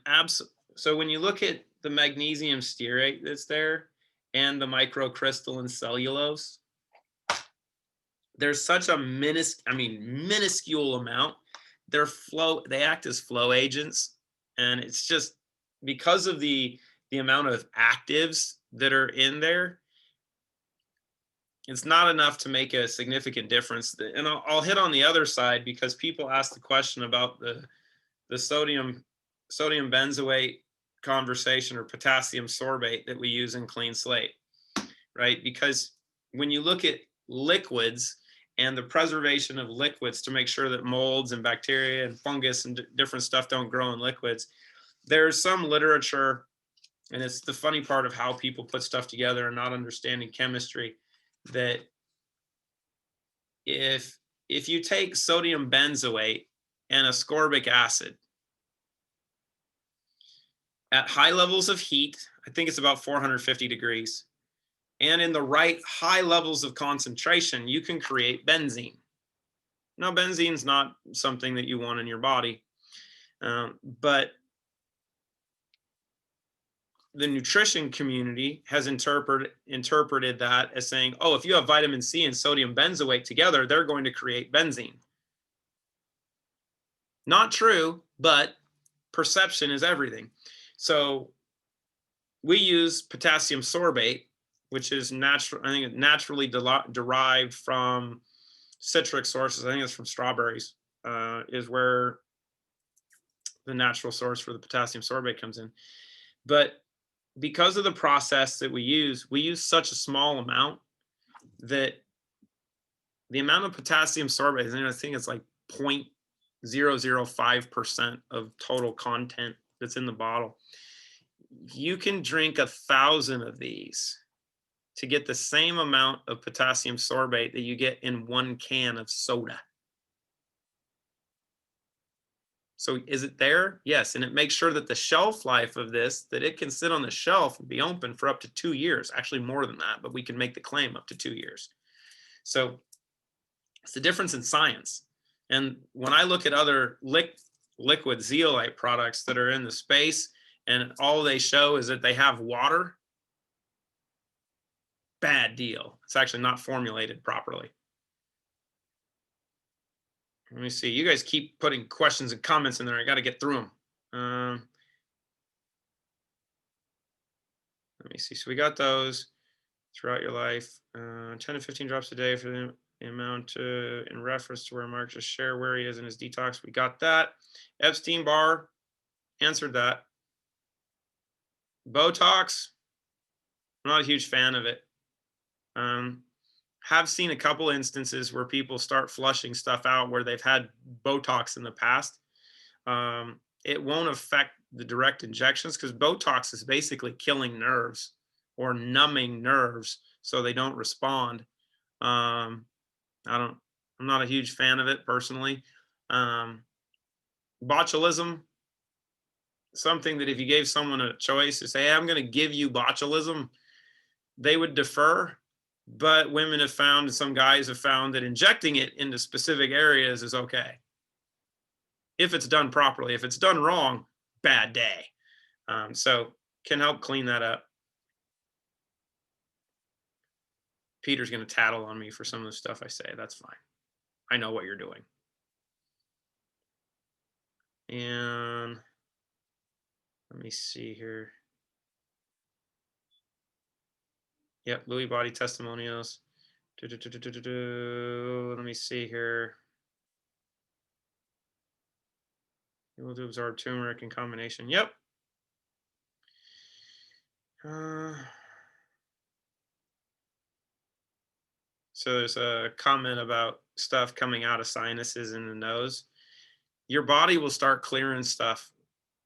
so when you look at the magnesium stearate that's there and the microcrystalline cellulose, there's such a minuscule amount. They act as flow agents, and it's just because of the amount of actives that are in there, it's not enough to make a significant difference. And I'll hit on the other side because people ask the question about the sodium benzoate conversation or potassium sorbate that we use in Clean Slate, right? Because when you look at liquids and the preservation of liquids to make sure that molds and bacteria and fungus and different stuff don't grow in liquids, there's some literature, and it's the funny part of how people put stuff together and not understanding chemistry, that if you take sodium benzoate and ascorbic acid, at high levels of heat, I think it's about 450 degrees, and in the right high levels of concentration, you can create benzene. Now, benzene's not something that you want in your body, but the nutrition community has interpreted that as saying, oh, if you have vitamin C and sodium benzoate together, they're going to create benzene. Not true, but perception is everything. So we use potassium sorbate, which is natural. I think naturally derived from citric sources. I think it's from strawberries, is where the natural source for the potassium sorbate comes in. But because of the process that we use such a small amount that the amount of potassium sorbate, I think it's like 0.005% of total content that's in the bottle. You can drink 1,000 of these to get the same amount of potassium sorbate that you get in 1 can of soda. So is it there? Yes. And it makes sure that the shelf life of this, that it can sit on the shelf and be open for up to 2 years, actually more than that, but we can make the claim up to 2 years. So it's the difference in science. And when I look at other liquid zeolite products that are in the space and all they show is that they have water, bad deal. It's actually not formulated properly. Let me see. You guys keep putting questions and comments in there. I got to get through them. Let me see. So we got those throughout your life. 10 to 15 drops a day for the amount in reference to where Mark just shared where he is in his detox. We got that. Epstein-Barr answered that. Botox, I'm not a huge fan of it. Have seen a couple instances where people start flushing stuff out where they've had Botox in the past. It won't affect the direct injections because Botox is basically killing nerves or numbing nerves so they don't respond. I'm not a huge fan of it personally. Botulism, something that if you gave someone a choice to say, hey, I'm going to give you botulism, they would defer. But women have found, some guys have found that injecting it into specific areas is okay. If it's done properly. If it's done wrong, bad day. So can help clean that up. Peter's going to tattle on me for some of the stuff I say. That's fine. I know what you're doing. And let me see here. Yep, Lewy body testimonials. Let me see here. Able to absorb turmeric in combination. Yep. So there's a comment about stuff coming out of sinuses in the nose. Your body will start clearing stuff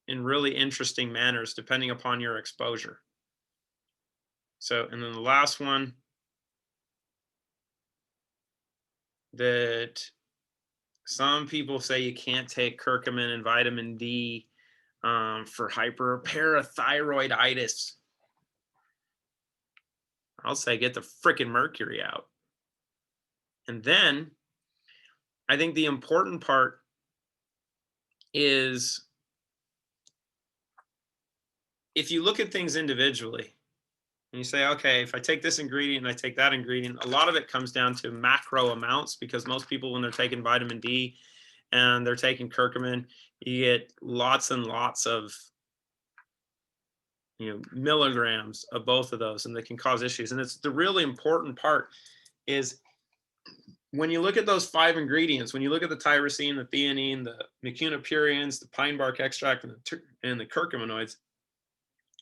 in really interesting manners depending upon your exposure. So, and then the last one that some people say you can't take curcumin and vitamin D for hyperparathyroiditis. I'll say get the frickin' mercury out. And then I think the important part is if you look at things individually and you say, okay, if I take this ingredient and I take that ingredient, a lot of it comes down to macro amounts because most people, when they're taking vitamin D and they're taking curcumin, you get lots and lots of milligrams of both of those, and they can cause issues. And it's the really important part is when you look at those 5 ingredients, when you look at the tyrosine, the theanine, the mucunapurines, the pine bark extract, and the curcuminoids,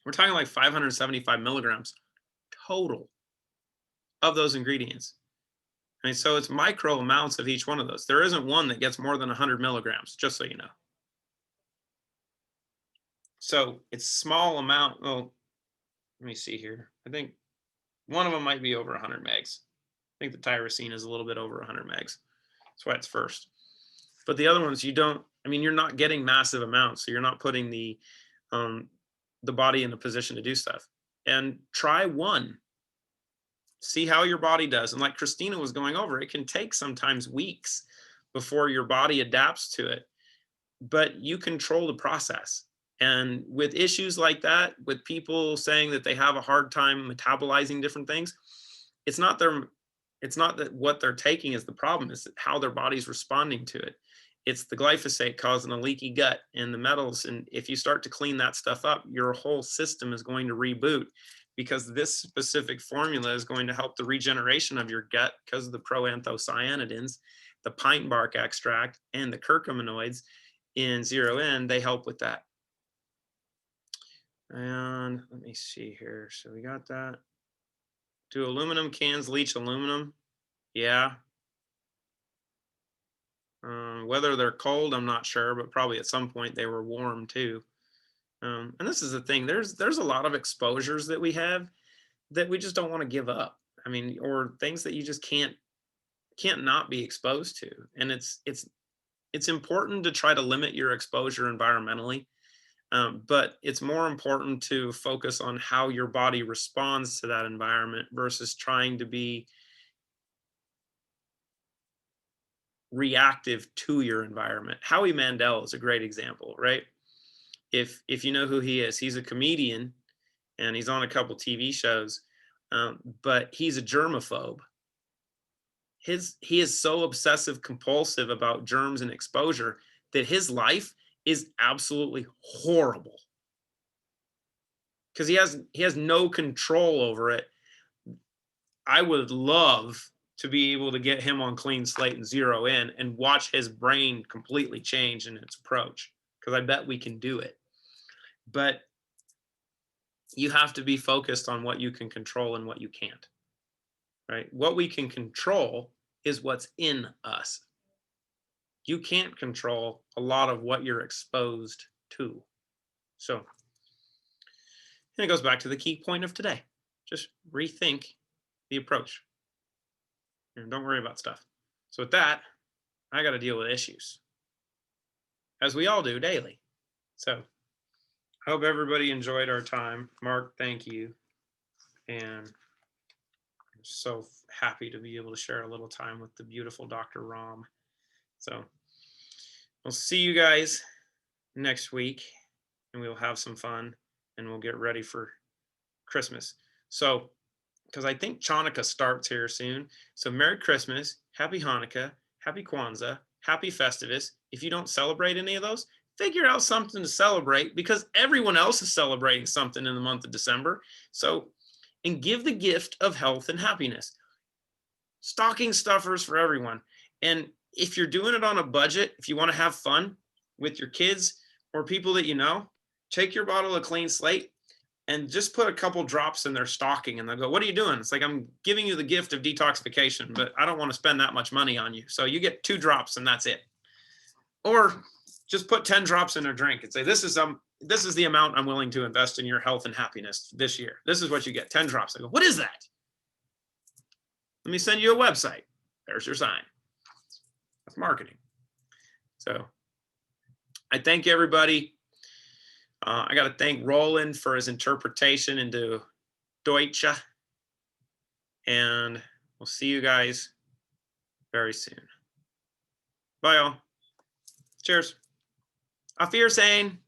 we're talking like 575 milligrams total of those ingredients. I mean, so it's micro amounts of each one of those. There isn't one that gets more than 100 milligrams, just so you know. So it's small amount. Oh, let me see here. I think one of them might be over 100 megs. I think the tyrosine is a little bit over 100 megs. That's why it's first. But the other ones, you're not getting massive amounts. So you're not putting the the body in a position to do stuff. And try one. See how your body does. And like Christina was going over, it can take sometimes weeks before your body adapts to it, but you control the process. And with issues like that, with people saying that they have a hard time metabolizing different things, it's not that what they're taking is the problem, it's how their body's responding to it. It's the glyphosate causing a leaky gut and the metals. And if you start to clean that stuff up, your whole system is going to reboot, because this specific formula is going to help the regeneration of your gut because of the proanthocyanidins, the pine bark extract, and the curcuminoids in 0N. They help with that. And let me see here. So we got that. Do aluminum cans leach aluminum? Yeah. Whether they're cold, I'm not sure, but probably at some point they were warm too. And this is the thing, there's a lot of exposures that we have that we just don't want to give up. I mean, or things that you just can't not be exposed to. And it's important to try to limit your exposure environmentally. But it's more important to focus on how your body responds to that environment versus trying to be reactive to your environment. Howie Mandel is a great example, right? If you know who he is, he's a comedian and he's on a couple TV shows, but he's a germaphobe. He is so obsessive compulsive about germs and exposure that his life is absolutely horrible because he has no control over it. I would love to be able to get him on clean slate and 0N and watch his brain completely change in its approach, because I bet we can do it. But you have to be focused on what you can control and what you can't, right? What we can control is what's in us. You can't control a lot of what you're exposed to. So, and it goes back to the key point of today. Just rethink the approach. And don't worry about stuff. So with that, I got to deal with issues, as we all do daily. So I hope everybody enjoyed our time. Mark, thank you. And I'm so happy to be able to share a little time with the beautiful Dr. Rahm. So we'll see you guys next week, and we'll have some fun, and we'll get ready for Christmas. So, because I think Chanukah starts here soon. So Merry Christmas, Happy Hanukkah, Happy Kwanzaa, Happy Festivus. If you don't celebrate any of those, figure out something to celebrate, because everyone else is celebrating something in the month of December. So, and give the gift of health and happiness. Stocking stuffers for everyone. And if you're doing it on a budget, if you want to have fun with your kids or people that you know, take your bottle of clean slate and just put a couple drops in their stocking, and they'll go, what are you doing? It's like, I'm giving you the gift of detoxification, but I don't want to spend that much money on you. So you get 2 drops and that's it. Or just put 10 drops in a drink and say, this is the amount I'm willing to invest in your health and happiness this year. This is what you get, 10 drops. I go, what is that? Let me send you a website. There's your sign. That's marketing. So I thank everybody. I got to thank Roland for his interpretation into Deutsche. And we'll see you guys very soon. Bye, all. Cheers. Auf Wiedersehen.